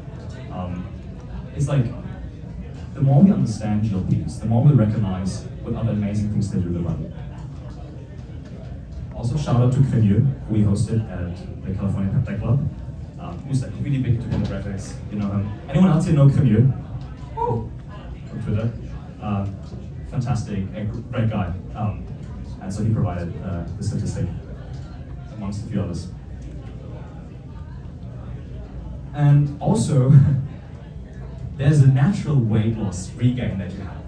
It's the more we understand GLPs, the more we recognize what other amazing things they do in the body. Also, shout out to Cremieux, who we hosted at the California Peptide Club. Who's really big into demographics, you know him. Anyone else here know Cremieux? From Twitter. Fantastic, great guy. And so he provided the statistic amongst a few others. And also, there's a natural weight loss regain that you have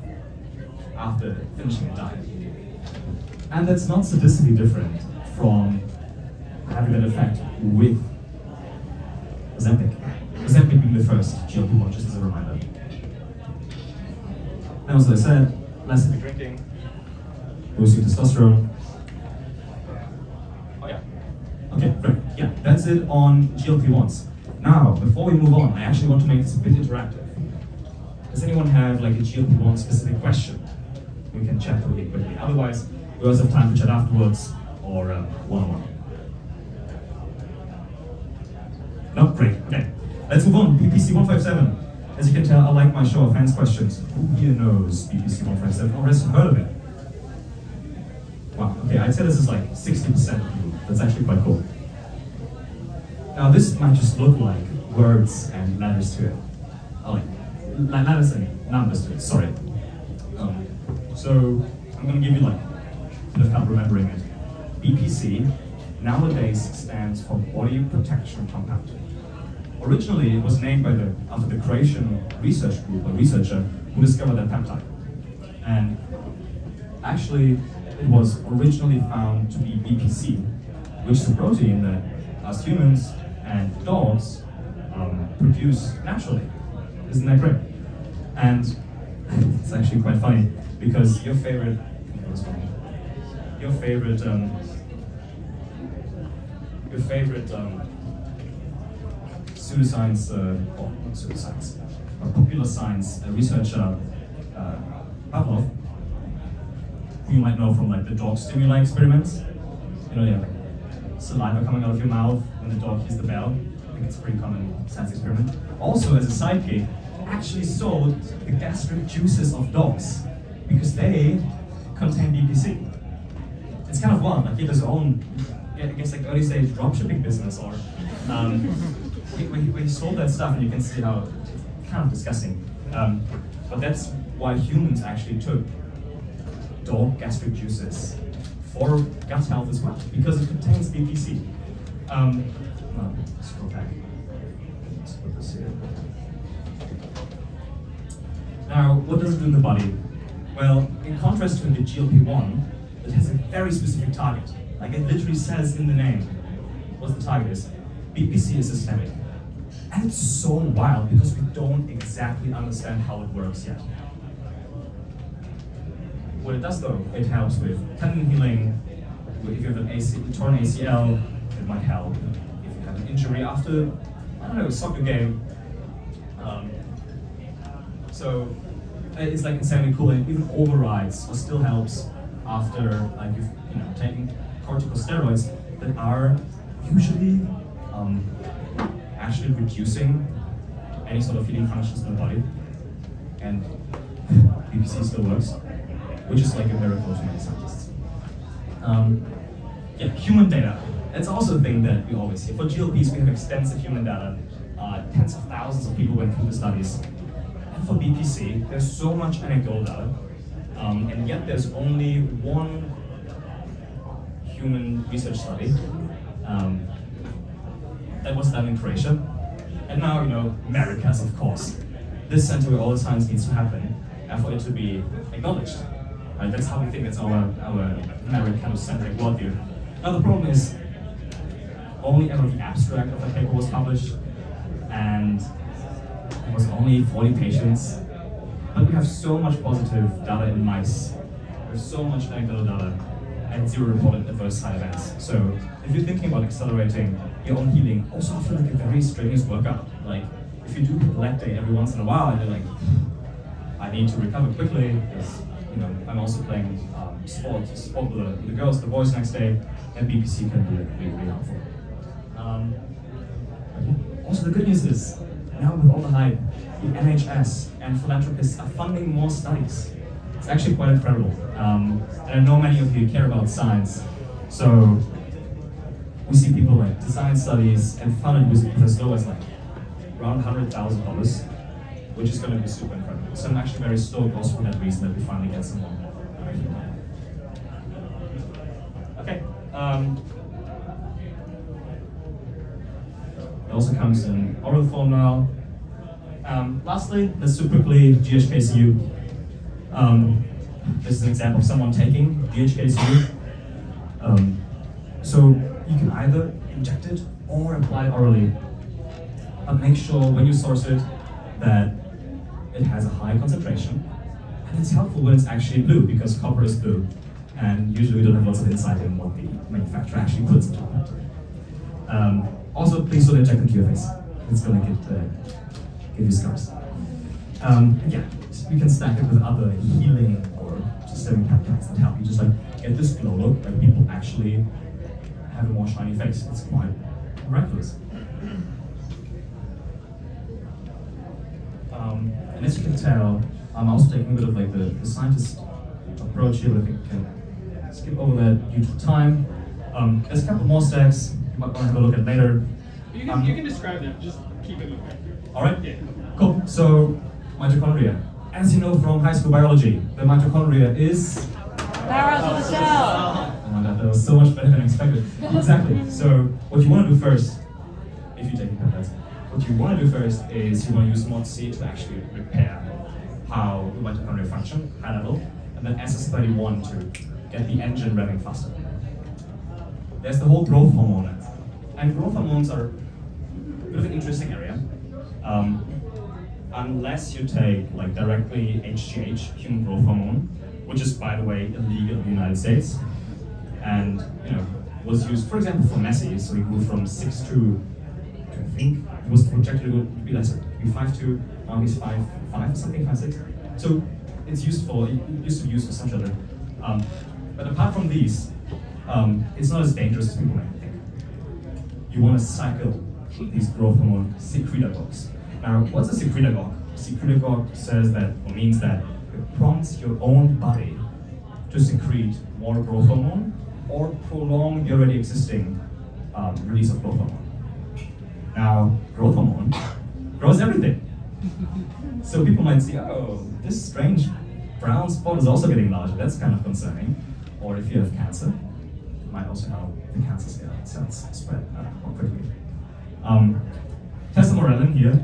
after finishing a diet. And that's not statistically different from having that effect with Ozempic. Ozempic being the first GLP-1, just as a reminder. And as I said, less heavy drinking, boosting testosterone. Oh yeah. Okay, great. Yeah, that's it on GLP-1s. Now, before we move on, I actually want to make this a bit interactive. Does anyone have like a GLP-1 specific question? We can chat through it quickly. Otherwise, we also have time to chat afterwards or one-on-one. No, great. Okay, let's move on. BPC 157. As you can tell, I like my show of hands questions. Who here knows BPC 157 or has heard of it? Wow. Okay, I'd say this is like 60% of people. That's actually quite cool. Now, this might just look like words and letters to it. Oh, like letters and numbers to it. Sorry. So I'm going to give you like a bit of help remembering it. BPC nowadays stands for Body Protection Compound. Originally, it was named after the Croatian research group or researcher who discovered that peptide. And actually, it was originally found to be BPC, which is a protein that us humans and dogs produce naturally. Isn't that great? And it's actually quite funny because your favorite pseudoscience, or not pseudoscience, or popular science researcher, Pavlov, who you might know from like the dog stimuli experiments. You know, yeah, like saliva coming out of your mouth when the dog hears the bell. I think it's a pretty common science experiment. Also, as a sidekick, actually sold the gastric juices of dogs because they contain BPC. It's kind of wild. Like he has his own, I guess, like early stage dropshipping business, or where he sold that stuff, and you can see how it's kind of disgusting. But that's why humans actually took dog gastric juices for gut health as well, because it contains BPC. Scroll back. Let's put this here. Now, what does it do in the body? Well, in contrast to the GLP-1, it has a very specific target. Like it literally says in the name what the target is. BPC is systemic. And it's so wild because we don't exactly understand how it works yet. What it does though, it helps with tendon healing. If you have an torn ACL, it might help. If you have an injury after, I don't know, a soccer game. So it's like insanely cool, and it even overrides or still helps after like you've taken corticosteroids that are usually actually reducing any sort of healing functions in the body, and BPC still works, which is like a miracle to many scientists. Yeah, human data. That's also a thing that we always hear. For GLPs, we have extensive human data. Tens of thousands of people went through the studies. And for BPC, there's so much anecdotal data, and yet there's only one human research study that was done in Croatia. And now, Americas, of course. This center where all the science needs to happen, and for it to be acknowledged. Right? That's how we think it's our American-centric worldview. Now the problem is, only ever the abstract of the paper was published, and it was only 40 patients. But we have so much positive data in mice. There's so much anecdotal data and zero reported adverse side events. So if you're thinking about accelerating your own healing, also after like a very strenuous workout, like if you do a leg day every once in a while and you're like, I need to recover quickly because I'm also playing sport with the girls, the boys next day, and BPC can be really, really helpful. Also, the good news is, now with all the hype, the NHS and philanthropists are funding more studies. It's actually quite incredible. And I know many of you care about science, so we see people like design studies and fund it with as low as like around $100,000, which is going to be super incredible. So I'm actually very stoked also for that reason that we finally get some more. Okay. It also comes in oral form now. Lastly, let's do quickly GHKCU. This is an example of someone taking GHKCU So you can either inject it or apply it orally. But make sure when you source it that it has a high concentration. And it's helpful when it's actually blue, because copper is blue. And usually we don't have lots of insight in what the manufacturer actually puts into it. Also, please don't inject into your face. It's going to give you scars. Yeah, you can stack it with other healing or systemic peptides that help you just like get this glow look, like people actually have a more shiny face. It's quite miraculous. And as you can tell, I'm also taking a bit of like the scientist approach here, but I think I can skip over that due to time. There's a couple more stacks you might want to have a look at later. You can describe them. Just keep it moving. All right. Yeah. Cool. So mitochondria. As you know from high school biology, the mitochondria is. Barrels of the cell. Oh my god, that was so much better than expected. Exactly. So what you want to do first, if you take peptides, what you want to do first is you want to use mod-C to actually repair how the mitochondria function, high level, and then SS31 to get the engine revving faster. There's the whole growth hormone. And growth hormones are a bit of an interesting area. Unless you take like directly HGH, human growth hormone, which is by the way illegal in the United States, and was used, for example, for Messi. So he grew from 6'2" to, I think it was projected to be lesser, to be 5'2", now he's 5'5" or something, 5'6". So it's used for, it used to be used for some children. But apart from these, it's not as dangerous as people might think. You want to cycle these growth hormone secretagogues. Now, what's a secretagogue? Secretagogue says that, or means that it prompts your own body to secrete more growth hormone or prolong the already existing release of growth hormone. Now, growth hormone grows everything. So people might see, oh, this strange brown spot is also getting larger. That's kind of concerning. Or if you have cancer, it might also help the cancer cells spread more quickly. Tesamorelin here,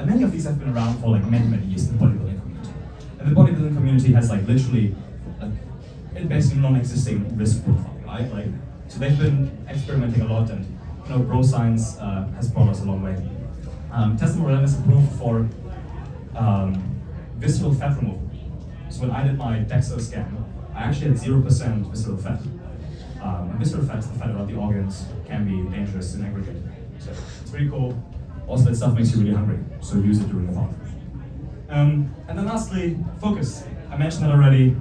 many of these have been around for like many years in the bodybuilding community. And the bodybuilding community has like literally like basically non-existing risk profile, right? Like, so they've been experimenting a lot, and bro science has brought us a long way. Tesamorelin is approved for visceral fat removal. So when I did my DEXA scan, I actually had 0% visceral fat. And visceral fat, the fat around the organs, can be dangerous in aggregate. So it's pretty cool. Also, that stuff makes you really hungry, so use it during the fast. And then lastly, focus. I mentioned that already.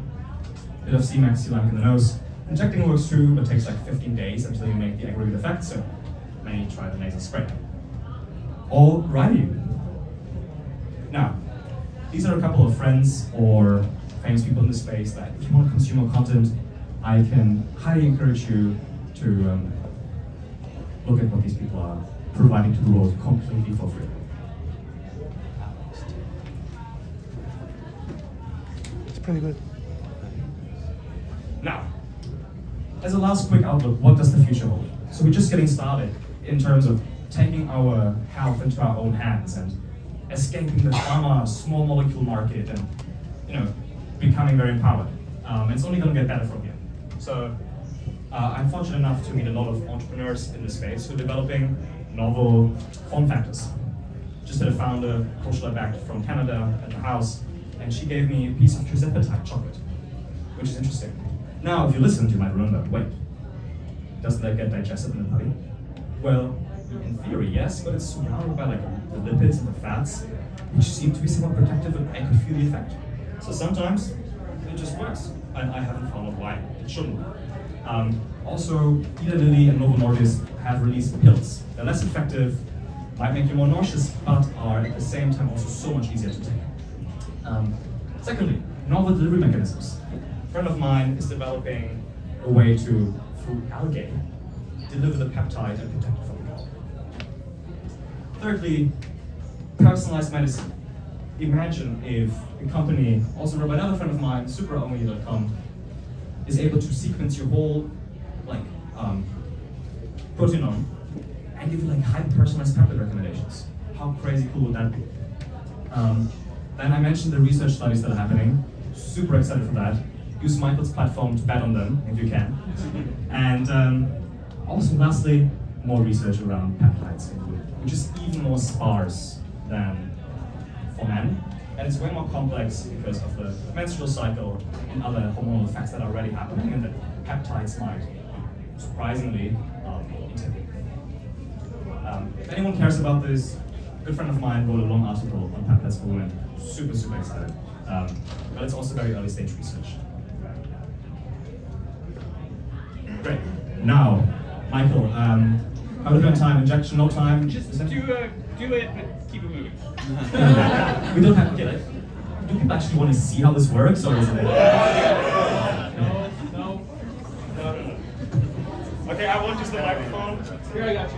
Bit of Cmax, C-lamp in the nose. Injecting works too, but takes like 15 days until you make the aggregate effect, so many try the nasal spray. Alrighty. Now, these are a couple of friends or famous people in the space that if you want to consume more content, I can highly encourage you to look at what these people are providing to the world completely for free. It's pretty good. Now, as a last quick outlook, what does the future hold? So we're just getting started in terms of taking our health into our own hands and escaping the pharma small molecule market and becoming very empowered. It's only going to get better from here. So I'm fortunate enough to meet a lot of entrepreneurs in this space who are developing novel form factors. Just had a founder, Koshla back from Canada at the house, and she gave me a piece of trizepatide chocolate, which is interesting. Now, if you listened, you might remember, wait, doesn't that get digested in the body? Well, in theory, yes, but it's surrounded by like the lipids and the fats, which seem to be somewhat protective and I could feel the effect. So sometimes it just works, and I haven't found out why it shouldn't. Also, Eli Lilly and Novo Nordisk have released pills. They're less effective, might make you more nauseous, but are at the same time also so much easier to take. Secondly, novel delivery mechanisms. A friend of mine is developing a way to, through algae, deliver the peptide and protect it from the gut. Thirdly, personalized medicine. Imagine if a company, also run by another friend of mine, superomni.com, is able to sequence your whole proteome and give you like hyper-personalized peptide recommendations. How crazy cool would that be? Then I mentioned the research studies that are happening. Super excited for that. use Michael's platform to bet on them if you can. And also, lastly, more research around peptides, which is even more sparse than for men. And it's way more complex because of the menstrual cycle and other hormonal effects that are already happening, and that peptides might surprisingly intervene. If anyone cares about this, a good friend of mine wrote a long article on peptides for women. Super, super excited. But it's also very early stage research. Great. Now, Michael, how are we doing time? Injection, no time? Just do it, but keep it moving. We don't have, okay, like, do people actually want to see how this works, or is it? No. Okay, I won't use the microphone. Here, I got you.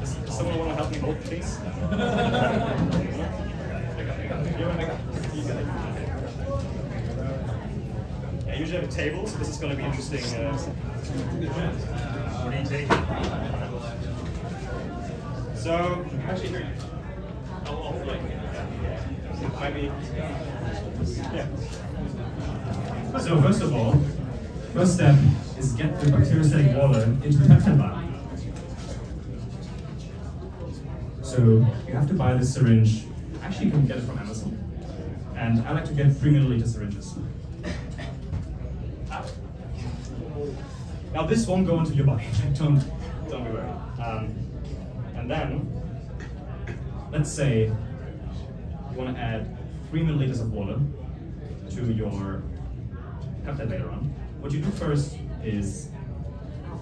Does someone want to help me hold, please? I usually have a table, so this is going to be interesting. What do you take? So, actually, here, I'll maybe, yeah. So, first of all, first step is get the bacteriostatic water into the peptide vial. So, you have to buy this syringe. Actually, you can get it from Amazon. And I like to get 3 milliliter syringes. Now, this won't go into your body. don't be worried. And then, let's say you want to add 3 milliliters of water to your peptide later on. What you do first is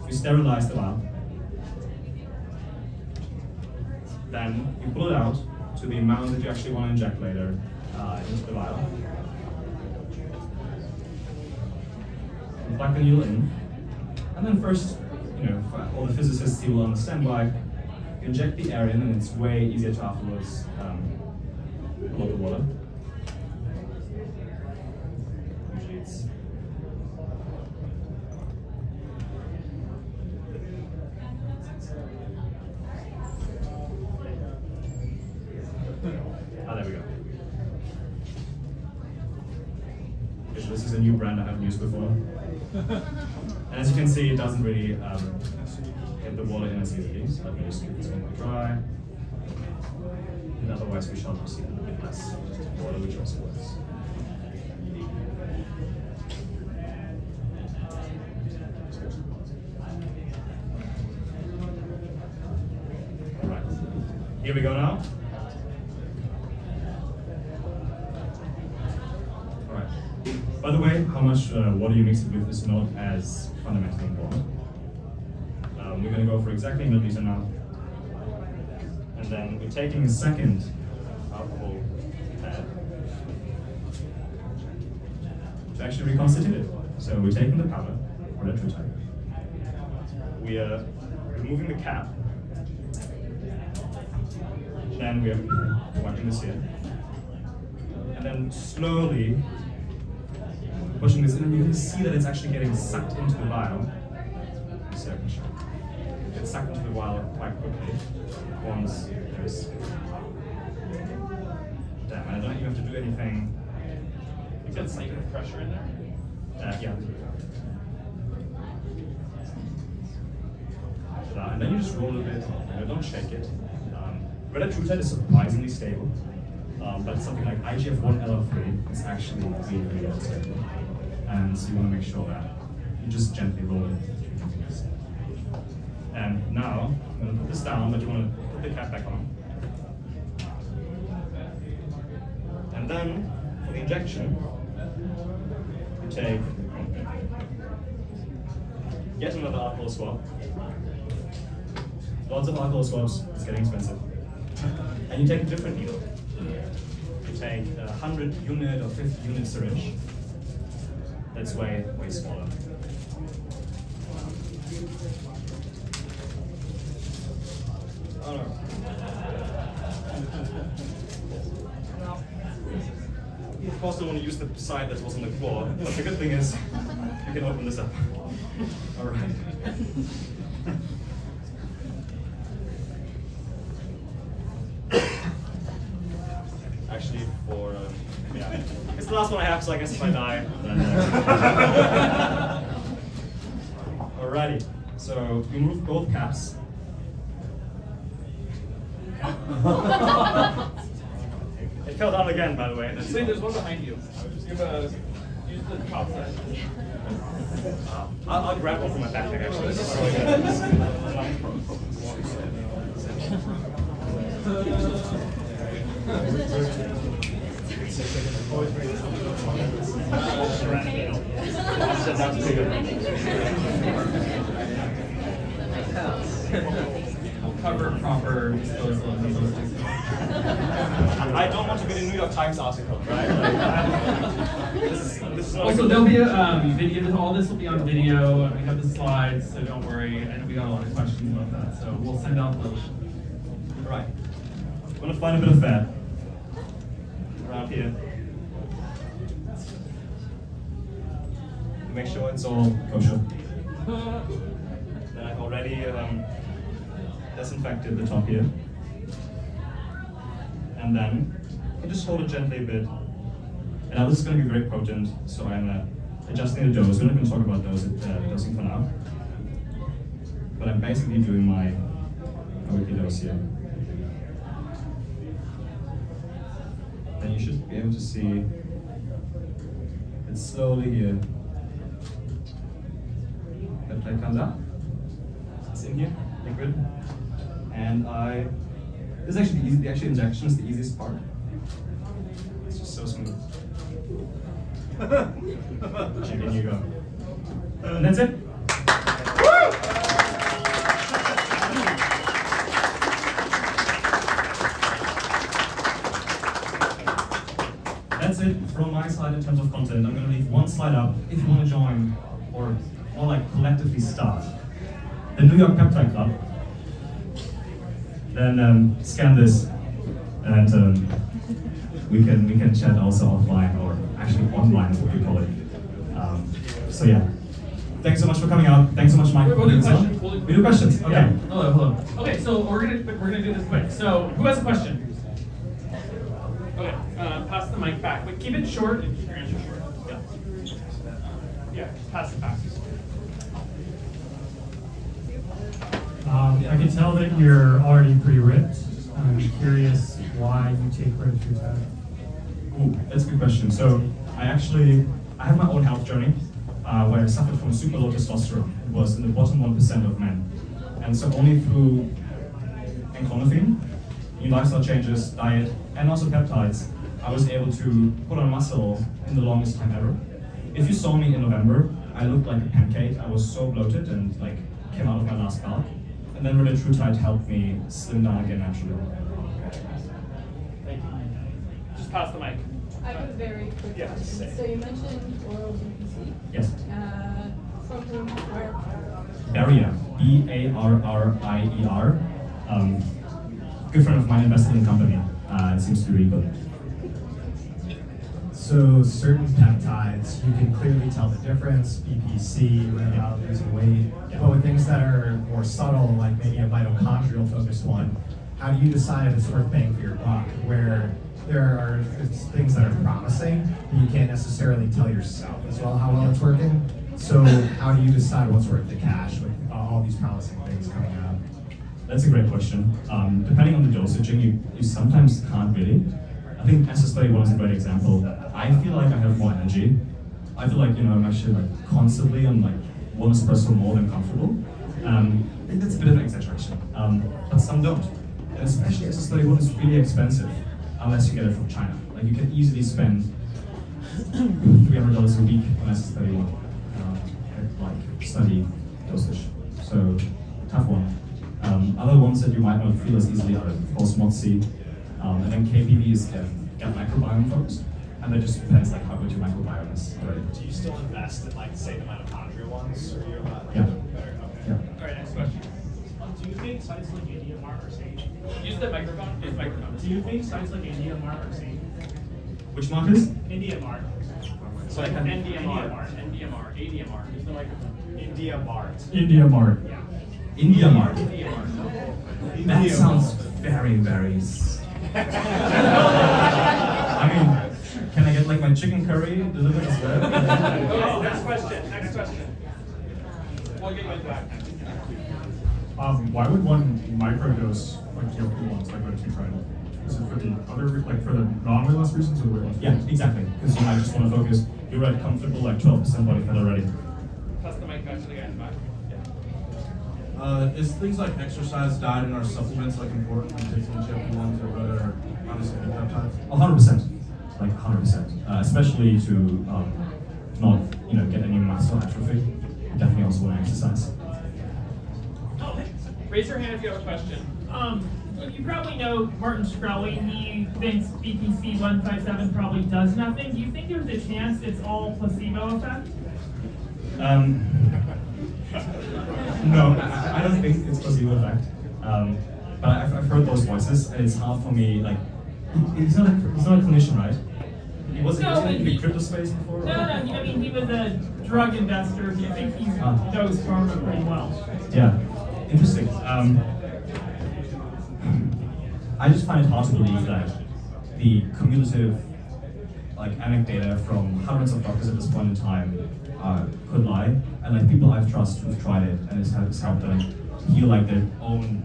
you sterilize the vial. Then you pull it out to the amount that you actually want to inject later into the vial. You plug the needle in. And then first, for all the physicists, you will understand why. You inject the air in, and it's way easier to afterwards blow the water. Usually it's there we go. Okay, so this is a new brand I haven't used before. And as you can see, it doesn't really get the water in as easily. So let me just keep this one more dry. And otherwise we shall receive a bit less water, which also works. Alright, here we go now. By the way, how much water you mix it with is not as fundamentally important. We're going to go for exactly a milliliter now. And then we're taking a second alcohol pad to actually reconstitute it. So we're taking the powder, or electrotype. We are removing the cap. Then we are wiping this here. And then slowly pushing this in, and you can see that it's actually getting sucked into the vial. So it's sucked into the vial quite quickly once there's. Damn, I don't even have to do anything. You got some pressure in there? Yeah. And then you just roll a bit, don't shake it. Red Trutite is surprisingly stable, but something like IGF-1 LL3 is actually really, really unstable. And so you want to make sure that you just gently roll it. And now, I'm going to put this down, but you want to put the cap back on. And then, for the injection, you take yet another alcohol swab. Lots of alcohol swabs, it's getting expensive. And you take a different needle. You take a 100 unit or 50 unit syringe. That's way smaller. Oh no. Of course, don't want to use the side that was on the floor, but the good thing is you can open this up. All right. Actually, for yeah. the last one I have, so I guess if I die, then. Alrighty. So remove both caps. It fell down again, by the way. That's Wait, there's one behind you. Use the top side. I'll grab one from my backpack actually. Cover proper disposal of needles. I don't want to be in a New York Times article, right? This is not Also, there'll be a video. All this will be on video. We have the slides, so don't worry. I know we got a lot of questions about that, so we'll send out the. Right. I'm gonna find a bit of fat around here. Make sure it's all kosher. Then I've already disinfected the top here. And then you just hold it gently a bit. And now this is going to be very potent, so I'm adjusting the dose. We're not going to talk about dosing for now. But I'm basically doing my weekly dose here. Then you should be able to see it slowly here. Peptide comes out. It's in here, liquid. And this is actually the injection is the easiest part. It's just so smooth. Chicken, you go. And that's it. That's it from my side in terms of content. I'm going to leave one slide up if you want to join or like collectively start the New York Peptide Club. Then scan this, and we can chat also offline, or actually online is what we call it. So yeah, thanks so much for coming out. Thanks so much, Mike. We'll do questions. We do questions. Okay. Yeah. Hold on. Okay, so we're gonna do this quick. So who has a question? Okay, pass the mic back, but keep it short and keep your answer short. Yeah, pass it back. I can tell that you're already pretty ripped. I'm curious why you take ribofurtide. Ooh, that's a good question. So I have my own health journey where I suffered from super low testosterone. It was in the bottom 1% of men. And so only through enclomiphene, new lifestyle changes, diet, and also peptides, I was able to put on muscle in the longest time ever. If you saw me in November, I looked like a pancake. I was so bloated and like came out of my last bulk. And then ribofurtide helped me slim down again naturally. Thank you. Just pass the mic. I have a very quick Yeah, question. say. So you mentioned oral BPC. Yes. From whom, where? Barrier, B-A-R-R-I-E-R. Good friend of mine invested in the company. It seems to be really good. So certain peptides, you can clearly tell the difference, BPC, learning how to lose weight, but with things that are more subtle, like maybe a mitochondrial focused one, how do you decide if it's worth paying for your buck? Where there are things that are promising, but you can't necessarily tell yourself as well how well it's working. So how do you decide what's worth the cash with all these promising things coming out? That's a great question. Depending on the dosaging, you sometimes can't really. I think SS31 is a great example. I feel like I have more energy. I feel like, I'm actually like constantly on like one espresso more than comfortable. I think that's a bit of an exaggeration, but some don't. And especially SS31 is really expensive unless you get it from China. Like you can easily spend $300 a week on SS31 at like study dosage. So tough one. Other ones that you might not feel as easily are, of course, MOTC, and then KPV is gut microbiome focused, and that just depends like how good your microbiome is. Right? Do you still invest in like say the mitochondrial ones, or you're not? Yeah. Better? Okay. Yeah. All right, next question. Do you think sites like IndiaMart are safe? Use the microphone. Use the microphone. Do you think sites like IndiaMart are safe? Which markers? IndiaMart. So I can. NDMR. ADMR. Use the microphone. IndiaMart. IndiaMart. Yeah. IndiaMart. ADMR. That sounds very, very. I mean, Can I get like my chicken curry delivered as well? Okay, next question. Next question. We'll get you in the back. Why would one microdose like GLP-1s like what you tried? Is it for the other, like for the non-weight loss reasons or the weight loss? Yeah, exactly. Because you might just want to focus. You're at comfortable like 12% body fat already. Pass the mic back to the guy in the back. Is things like exercise, diet, and our supplements like important when taking GLP-1s or whether obviously the peptides? 100%, like 100%. Especially to not get any muscle atrophy. You definitely also want to exercise. Oh, raise your hand if you have a question. You probably know Martin Shkreli. He thinks BPC 157 probably does nothing. Do you think there's a chance it's all placebo effect? No, I don't think it's placebo effect. But I've heard those voices, and it's hard for me. Like, he's not a clinician, right? He wasn't in the crypto space before. No. I mean, he was a drug investor. Do you think he knows pharma pretty well? Yeah, interesting. I just find it hard to believe that the cumulative, like, anecdata from hundreds of doctors at this point in time could lie, and like people I've trusted who've tried it and it's helped them heal like their own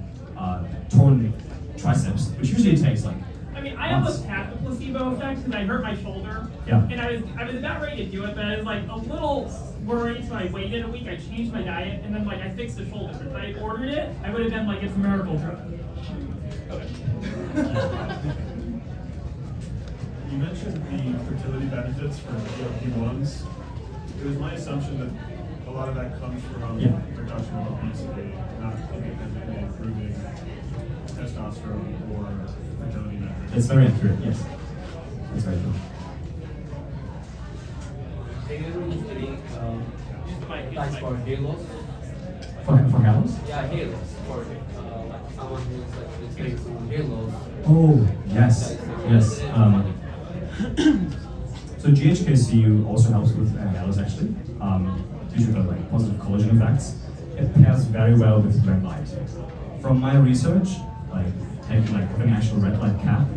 torn triceps, which usually takes like. I mean, I almost had the placebo effect because I hurt my shoulder. Yeah. And I was about ready to do it, but I was like a little worried, so I waited a week. I changed my diet, and then like I fixed the shoulder. If I ordered it, I would have been like, it's a miracle drug. You mentioned the fertility benefits for GLP-1s. It was my assumption that a lot of that comes from reduction of obesity, not independently improving testosterone or fertility metrics. It's very accurate, yes. That's very true. Like for hair loss? For hair loss? Yeah, hair loss. For like someone who's like experiencing hair loss. Oh, yes. So GHKCU also helps with hair loss actually, due to the like positive collagen effects. It pairs very well with red light. From my research, like putting an actual red light cap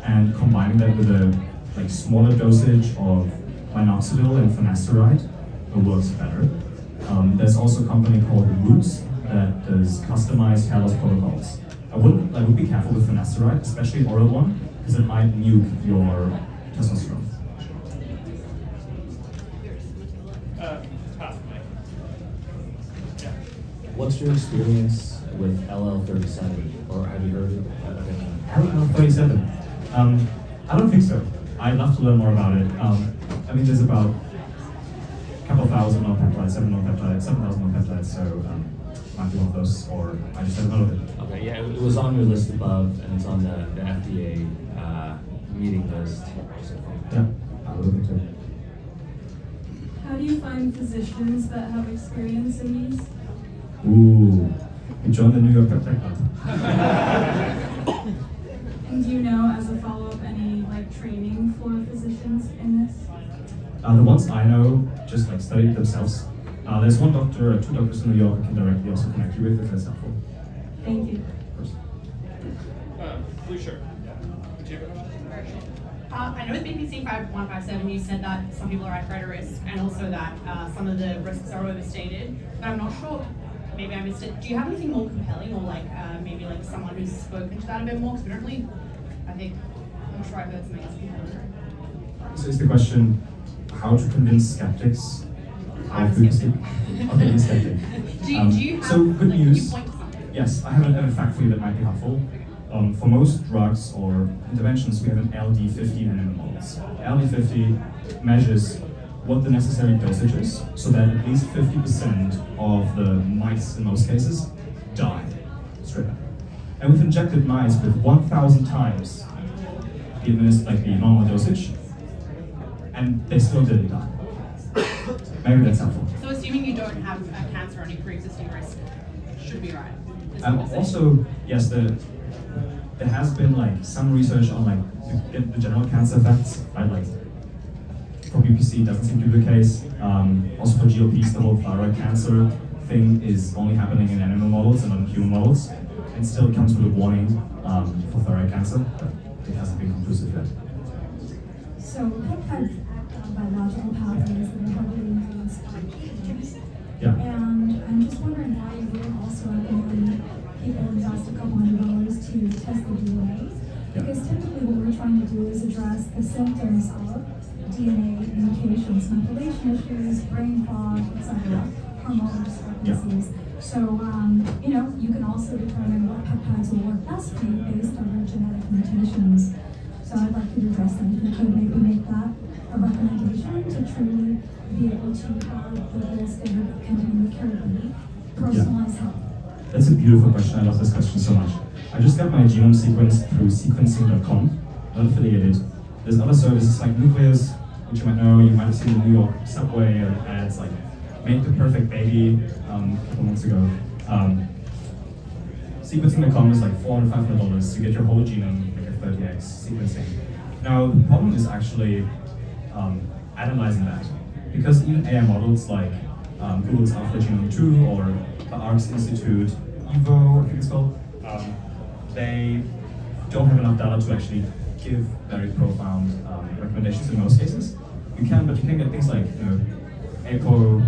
and combining that with a like smaller dosage of minoxidil and finasteride, it works better. There's also a company called Roots that does customized hair loss protocols. I would be careful with finasteride, especially an oral one, because it might nuke your testosterone. Pass the mic. Yeah. What's your experience with LL37, or have you heard of it? LL37? I don't think so. I'd love to learn more about it. I mean, there's about a couple thousand non-peptides, 7,000 non-peptides, so might be one of those, or I just haven't heard of it. Okay, yeah, it was on your list above, and it's on the FDA meeting list. Yeah, I'll look into it. How do you find physicians that have experience in these? Ooh, you joined the New York Peptide Club. And do you know, as a follow-up, any like training for physicians in this? The ones I know just like studied themselves. There's one doctor, two doctors in New York I can directly also connect you with if that's helpful. Thank you. Of course. Blue shirt. I know with BPC 157 you said that some people are at greater risk and also that some of the risks are overstated, but I'm not sure, maybe I missed it. Do you have anything more compelling or like maybe like someone who's spoken to that a bit more? Because we don't really, I'm not sure I heard something else before. So is the question how to convince skeptics of BPC? Okay, you're skeptic. Do you have, so good like, news. Can you point to something? Yes, I have a fact for you that might be helpful. For most drugs or interventions, we have an LD50 in animal models. LD50 measures what the necessary dosage is, so that at least 50% of the mice, in most cases, die straight up. And we've injected mice with 1,000 times the normal dosage, and they still didn't die. Maybe that's helpful. So assuming you don't have cancer or any pre-existing risk, should be right. Also, yes, there has been like some research on like the general cancer effects, right? Like for BPC, it doesn't seem to be the case. Also for GLPs, the whole thyroid cancer thing is only happening in animal models and not in human models. And still it comes with a warning for thyroid cancer, but it hasn't been conclusive yet. So peptides act on biological pathways that are heavily influenced by genes. Yeah. And I'm just wondering why you would also recommend people invest a couple $100 to test the DNA. Because typically what we're trying to do is address the symptoms of DNA mutations, methylation issues, brain fog, etc., hormonal discrepancies. So, you can also determine what peptides will work best for you based on your genetic mutations. So I'd like you to address that. If you could maybe make that a recommendation to truly be able to have the gold standard of continuing care be personalized health. That's a beautiful question. I love this question so much. I just got my genome sequenced through sequencing.com, not affiliated. There's other services like Nucleus, which you might know. You might have seen the New York subway ads like "Make the Perfect Baby" a couple months ago. Sequencing.com is like $400, $500 to get your whole genome, like a 30x sequencing. Now the problem is actually analyzing that, because even AI models like Google's Alpha Genome 2 or the ARCS Institute, Evo, I think it's called, they don't have enough data to actually give very profound recommendations in most cases. You can get things like APO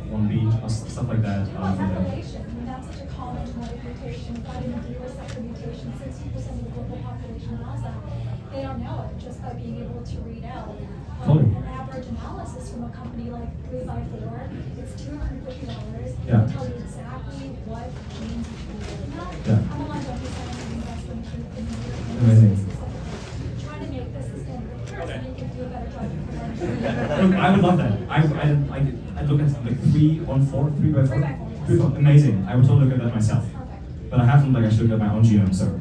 1B or stuff like that. Methylation, that's such a common genetic mutation. Vitamin D receptor mutation, 60% of the global population has that. They don't know it just by being able to read out an average analysis from a company like 3x4. It's $250. Yeah. It'll tell you exactly what genes you should be looking at. Yeah. I'm aligned with investment Amazing. Trying to make this the standard of care so you can do a better job of prevention. Look, I would love that. I'd look at like 3x4. 3x4. Amazing. I would totally look at that myself. But I haven't actually looked at my own genome, so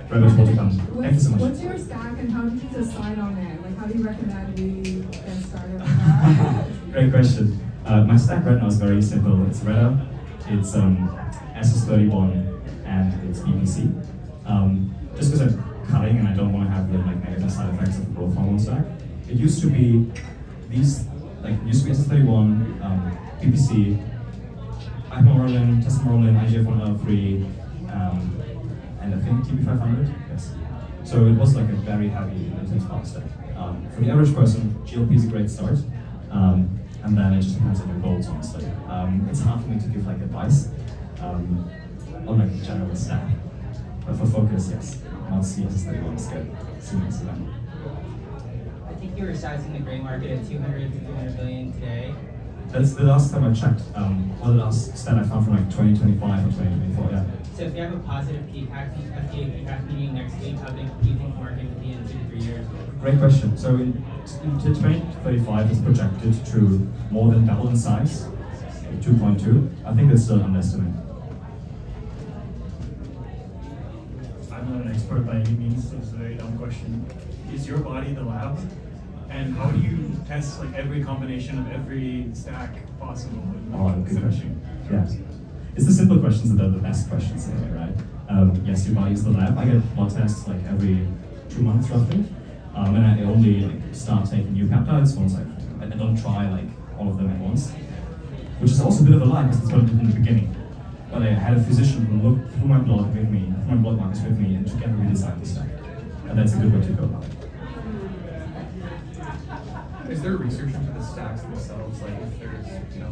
Rebecca, more to come. Thank you so much. What's your stack and how did you decide on it? Like, how do you recommend we get started on that? Great question. My stack right now is very simple. It's Retta, it's SS31, and it's BPC. Just because I'm cutting and I don't want to have the negative side effects of the growth hormone stack. It used to be SS31, BPC, hypomorelin, tesamorelin, IGF-1L3, and I think TB500. Yes. So it was like a very heavy intense power stack. For the average person, GLP is a great start. And then it just depends on your goals, honestly. It's hard for me to give like advice on like a general stack. But for focus, yes. Not CS31 is good. I think you were sizing the gray market at 200 to 300 billion today. That's the last time I checked, or the last stat I found from like 2025 or 2024, yeah. So if you have a positive PCAC, FDA PCAC meeting next week, how big do you think the market will be in 2 to 3 years? Great question. So in 2035, it's projected to more than double in size, 2.2. I think that's still an underestimate. I'm not an expert by any means, so it's a very dumb question. Is your body the lab? And how do you test like every combination of every stack possible? Oh, good question. Yeah. It's the simple questions that are the best questions anyway, right? Yes, your body is the lab. I get blood tests like every 2 months roughly. And I only start taking new peptides once I don't try like all of them at once. Which is also a bit of a lie because that's what I did in the beginning. But I had a physician who looked through my blood with me, through my blood markers with me, and together we designed the stack. And that's a good way to go about it. Is there research into the stacks themselves, like if there's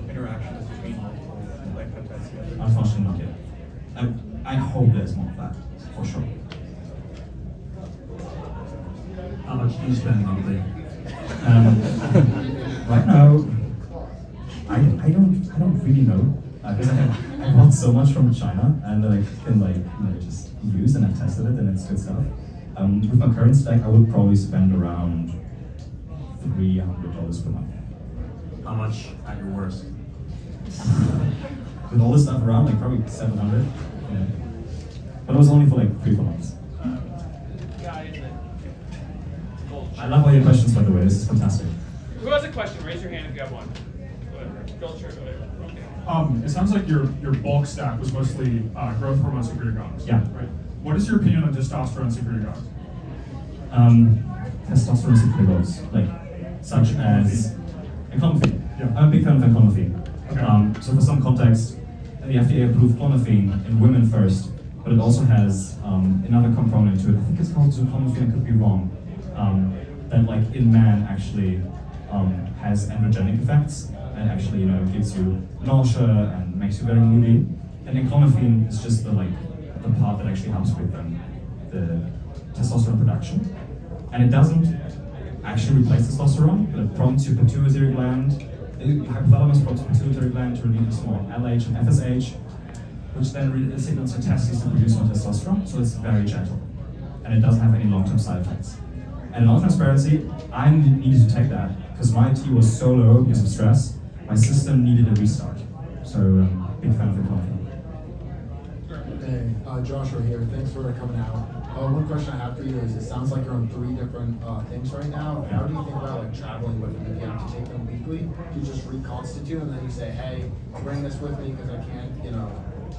interactions between multiple like peptides together? Unfortunately, not yet. I hope there's more of that, for sure. How much do you spend monthly? Right now, I don't really know because I bought so much from China and then I can just use and I've tested it and it's good stuff. With my current stack, I would probably spend around $300 per month. How much at your worst? With all this stuff around, like probably 700. Yeah. But it was only for like 3-4 months. I love all your questions, by the way. This is fantastic. Who has a question? Raise your hand if you have one. Gold shirt, whatever. Okay. It sounds like your bulk stack was mostly growth hormone secretagogues. Yeah. Right. What is your opinion on testosterone secretagogues? Testosterone secretagogues, like such as clomiphene. Yeah. I'm a big fan of clomiphene. Okay. So for some context, the FDA approved clomiphene in women first, but it also has another component to it. I think it's called zuclomiphene. I could be wrong. that like in man actually has androgenic effects and actually gives you nausea and makes you very moody. And enclomiphene is just the part that actually helps with the testosterone production. And it doesn't actually replace testosterone, but it prompts your pituitary gland. The hypothalamus prompts the pituitary gland to release more LH and FSH, which then signals your testes to produce more testosterone, so it's very gentle. And it doesn't have any long-term side effects. And in all transparency, I needed to take that because my T was so low because of stress, my system needed a restart. So, big fan of the coffee. Hey, Joshua here. Thanks for coming out. One question I have for you is, it sounds like you're on 3 different things right now. How do you think about like traveling with them? Do you have to take them weekly? Do you just reconstitute and then you say, hey, bring this with me because I can't,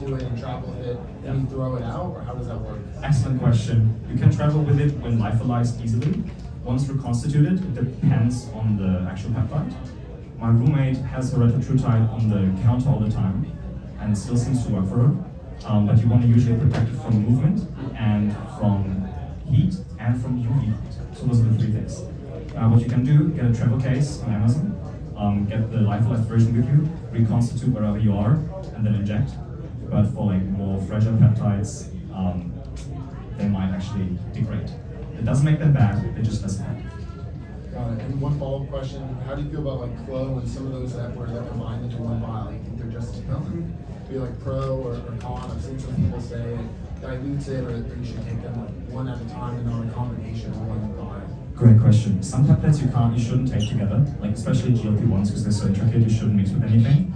do it and travel with it, and you throw it out, or how does that work? Excellent question. You can travel with it when lyophilized easily. Once reconstituted, it depends on the actual peptide. My roommate has her retatrutide on the counter all the time, and it still seems to work for her. But you want to usually protect it from movement, and from heat, and from UV heat. So those are the 3 things. What you can do, get a travel case on Amazon, get the lyophilized version with you, reconstitute wherever you are, and then inject. But for like more fragile peptides, they might actually degrade. It doesn't make them bad, they just less bad. Got it. And one follow-up question: how do you feel about like Clo and some of those that were combined into one vial? You think they're just as potent? Be like pro or con? I've seen some people say it dilutes it, or you should take them like one at a time and not a combination of one vial. Great question. Some peptides you shouldn't take together, like especially GLP-1s because they're so intricate, you shouldn't mix with anything.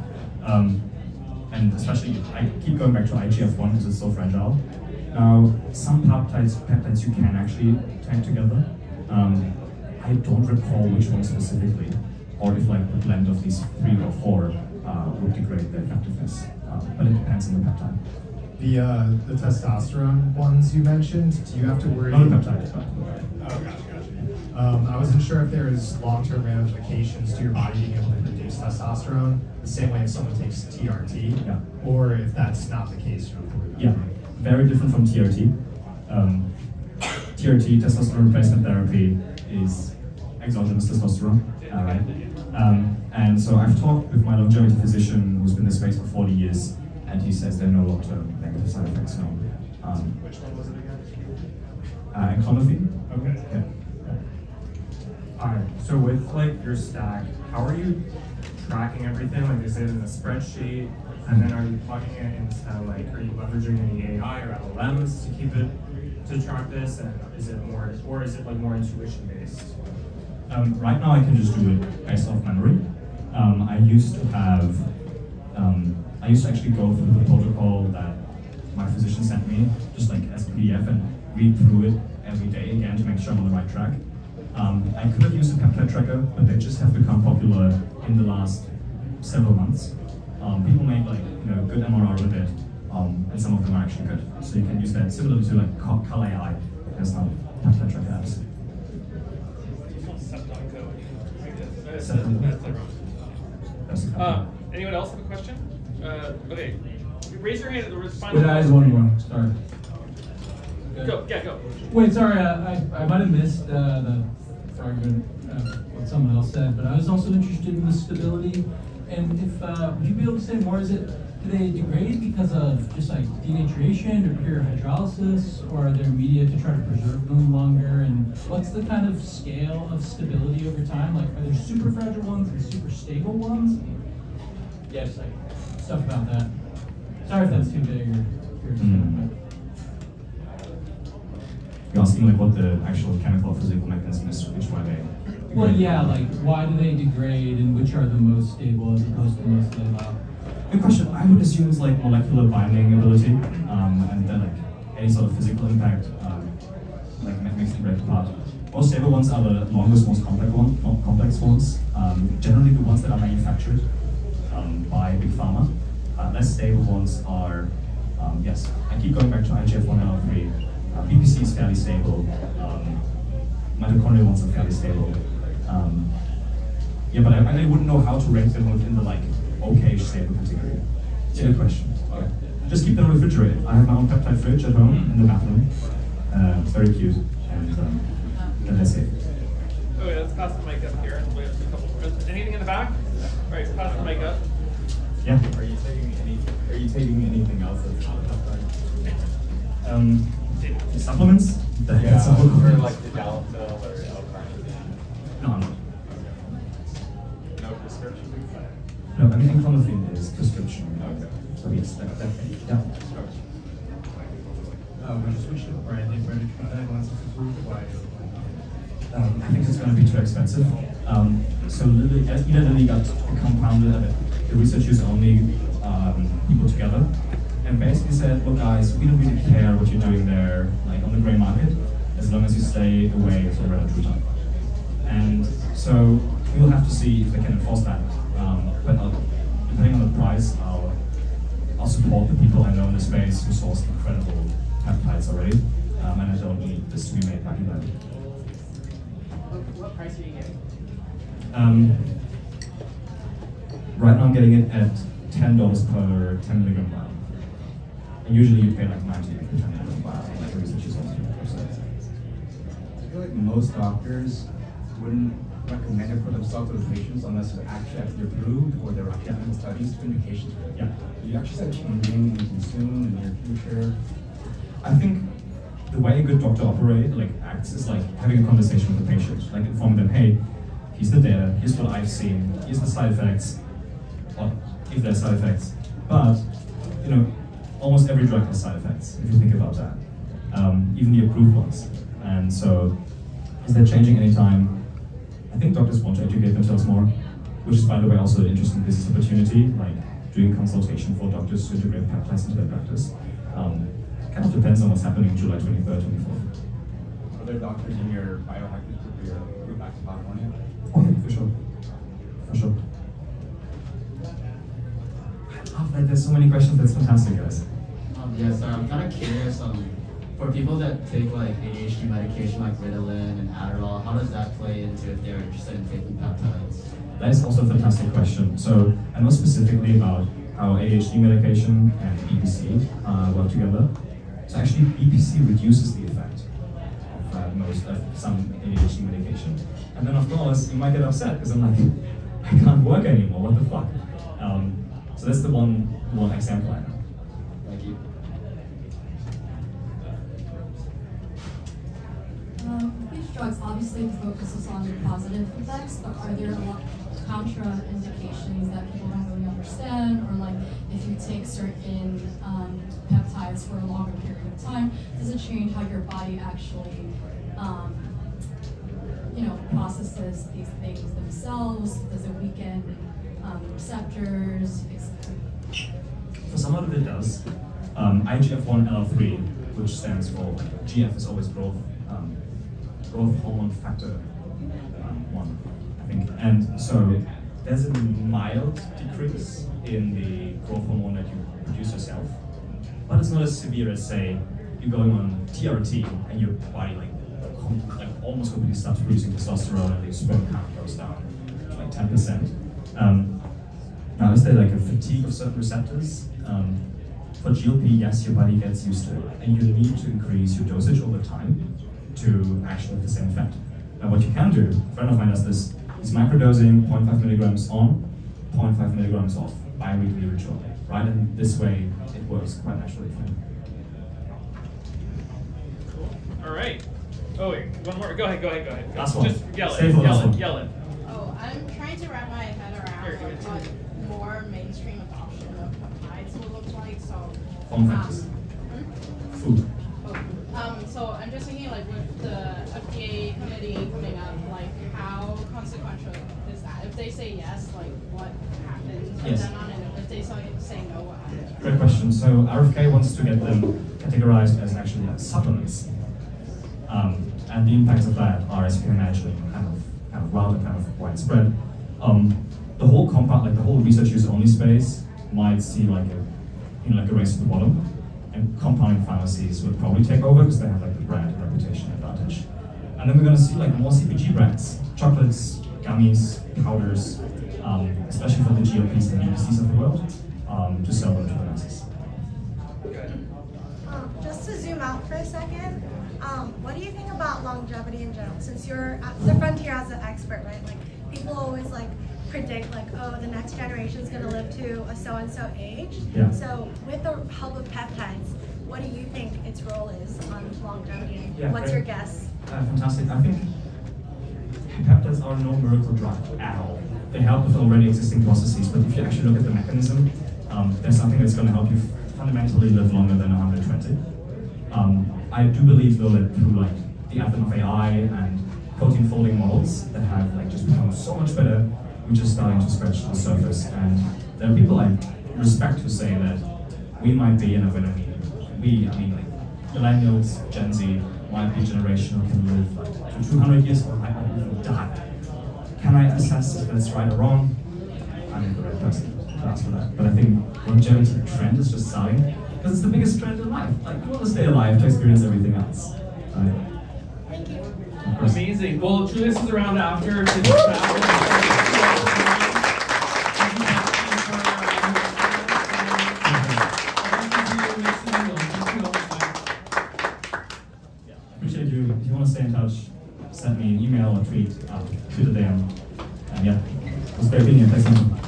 And especially, I keep going back to IGF-1 because it's so fragile. Now, some peptides you can actually take together. I don't recall which one specifically, or if like the blend of these 3 or 4 would degrade the effectiveness. But it depends on the peptide. The testosterone ones you mentioned, do you have to worry? Not a peptide. Oh, gotcha. I wasn't sure if there is long-term ramifications to your body being able to produce testosterone the same way if someone takes TRT, or if that's not the case. You don't have to worry about Yeah, very different from TRT. TRT, testosterone replacement therapy, is exogenous testosterone. And so I've talked with my longevity physician who's been in this space for 40 years, and he says there are no long-term negative side effects, no. Which one was it again? Enclomiphene. Okay. Yeah. Alright, so with like your stack, how are you tracking everything? Like, is it in a spreadsheet? And then are you plugging it into like, are you leveraging any AI or LLMs to keep it, to track this? And is it more, or is it like more intuition based? Right now I can just do it based off memory. I used to actually go through the protocol that my physician sent me, just like as a PDF, and read through it every day again to make sure I'm on the right track. I could have used a peptide tracker, but they just have become popular in the last several months. People make like good MRR with it, and some of them are actually good. So you can use that similar to like Cal AI. There's now peptide tracker apps. Anyone else have a question? Okay, raise your hand at the response. Wait, I had one more. Sorry. Go, yeah, go. Wait, sorry, I might have missed the argument what someone else said, but I was also interested in the stability. And if would you be able to say more? Do they degrade because of just like denaturation or pure hydrolysis, or are there media to try to preserve them longer? And what's the kind of scale of stability over time? Like, are there super fragile ones and super stable ones? Yeah, just like stuff about that. Sorry if that's too big or. You're asking like what the actual chemical or physical mechanism is, which way they degrade? Well, yeah, like why do they degrade and which are the most stable as opposed to the most stable? Good question. I would assume it's like molecular binding ability, and then like any sort of physical impact, like makes them break apart. Most stable ones are the longest, most complex ones. Generally the ones that are manufactured by Big Pharma. Less stable ones are, yes, I keep going back to IGF-1 BPC is fairly stable. Mitochondrial ones are fairly stable. Yeah, but I wouldn't know how to rank them within the like okay stable category. It's a good question. Okay. Just keep them refrigerated. I have my own peptide fridge at home in the bathroom. It's very cute, and they're safe. Okay, let's pass the mic up here. And we have a couple. Anything in the back? All right, pass the mic up. Yeah. Are you taking anything else that's not peptide? Supplements? Yeah, Or or like the Dalapil or L-carnitine? No, I'm not. No prescription? No, everything clonophin is prescription. Okay. So yes, that yeah. Would you switch to branded peptide once it's approved? Why? I think it's going to be too expensive. So Lilly, Eli Lilly got compounded. The research used only people together, and basically said, "Look, guys, we don't really care what you're doing there, like on the grey market, as long as you stay away from retatrutide." And so we'll have to see if they can enforce that. But depending on the price, I'll support the people I know in the space who source incredible peptides already, and I don't need this to be made by Eli. What price are you getting? Right now I'm getting it at $10 per 10 milligram vial. And usually you pay like 90 per 10 milligram vial, like the research is also I feel like most doctors wouldn't recommend it for themselves or the patients unless it's actually FDA approved or there are clinical studies to indications for it. Yeah. You actually said changing and consume in your future. I think the way a good doctor acts is like having a conversation with the patient, like informing them, hey, here's the data, here's what I've seen, here's the side effects, or if there's side effects. But, almost every drug has side effects, if you think about that. Even the approved ones. And so, is that changing anytime? I think doctors want to educate themselves more, which is, by the way, also an interesting business opportunity, like doing consultation for doctors to integrate peptides into their practice. Kind of depends on what's happening July 23rd, 24th. Are there doctors in your biohackers group or your group back to California? Oh, yeah, for sure. For sure. There's so many questions, that's fantastic, guys. Yes, I'm kind of curious, for people that take like ADHD medication like Ritalin and Adderall, how does that play into if they're interested in taking peptides? That is also a fantastic question. So I know specifically about how ADHD medication and EPC work together. So actually, EPC reduces the effect of some ADHD medication. And then of course, you might get upset because I'm like, I can't work anymore, what the fuck? So that's the one example I know. Thank you. These drugs, obviously the focus is on the positive effects, but are there a lot contraindications that people don't really understand? Or like if you take certain peptides for a longer period of time, does it change how your body actually processes these things themselves? Does it weaken receptors, etc.? For some of it does. IGF-1/L3, which stands for, GF is always growth hormone factor 1, I think. And so there's a mild decrease in the growth hormone that you produce yourself, but it's not as severe as, say, you're going on TRT and your body like almost completely stops producing testosterone and the sperm count goes down to like 10%. Now, is there like a fatigue of certain receptors? For GLP, yes, your body gets used to it, and you need to increase your dosage over time to actually have the same effect. Now, what you can do, a friend of mine does this, is microdosing 0.5 milligrams on, 0.5 milligrams off, bi-weekly ritual, right? And this way, it works quite naturally for him. All right. Oh wait, one more. Go ahead. Last one. Just yell Save for last one. it. Oh, I'm trying to wrap my head around what more mainstream adoption of peptides will look like. So, Form factors. Food. So I'm just thinking, like, with the FDA committee coming up, like, how consequential is that? If they say yes, like, what happens from Yes. then on? And if they say no, what happens? Great question. So RFK wants to get them categorized as actually supplements. And the impacts of that are, as you can imagine, kind of wild and kind of widespread. The whole compound, like the whole research use only space, might see like a race to the bottom, and compounding pharmacies would probably take over because they have like the brand and reputation advantage. And then we're going to see like more CPG brands, chocolates, gummies, powders, especially for the GLPs and EPCs of the world, to sell them to the masses. Just to zoom out for a second, What do you think about longevity in general? Since you're at the frontier as an expert, right? Like people always like predict like, oh, the next generation is going to live to a so-and-so age. Yeah. So with the help of peptides, what do you think its role is on longevity? Yeah, What's great. your guess? Fantastic. I think peptides are no miracle drug at all. They help with already existing processes, but if you actually look at the mechanism, there's something that's going to help you fundamentally live longer than 120. I do believe though that through like the advent of AI and protein folding models that have like just become so much better, we're just starting to scratch the surface. And there are people I respect who say that we might be, and when I mean like millennials, Gen Z, might be a generation who can live like to 200 years or might not even die. Can I assess if that's right or wrong? I'm the right person to ask for that. But I think longevity trend is just starting because it's the biggest trend in life. Like you want to stay alive to experience everything else. Right? Thank you. Amazing. Well, Julius is around after to Appreciate you. If you want to stay in touch, send me an email or tweet to the DM. And yeah, it was great being here. Thanks so much.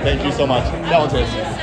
Thank you so much. Talented.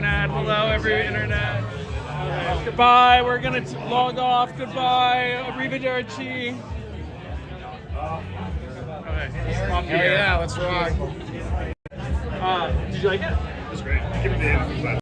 internet. Hello, every internet. Okay. Goodbye. We're gonna log off. Goodbye. Arrivederci. Okay. Off the air. yeah, let's rock. Did you like it? It was great. Give me the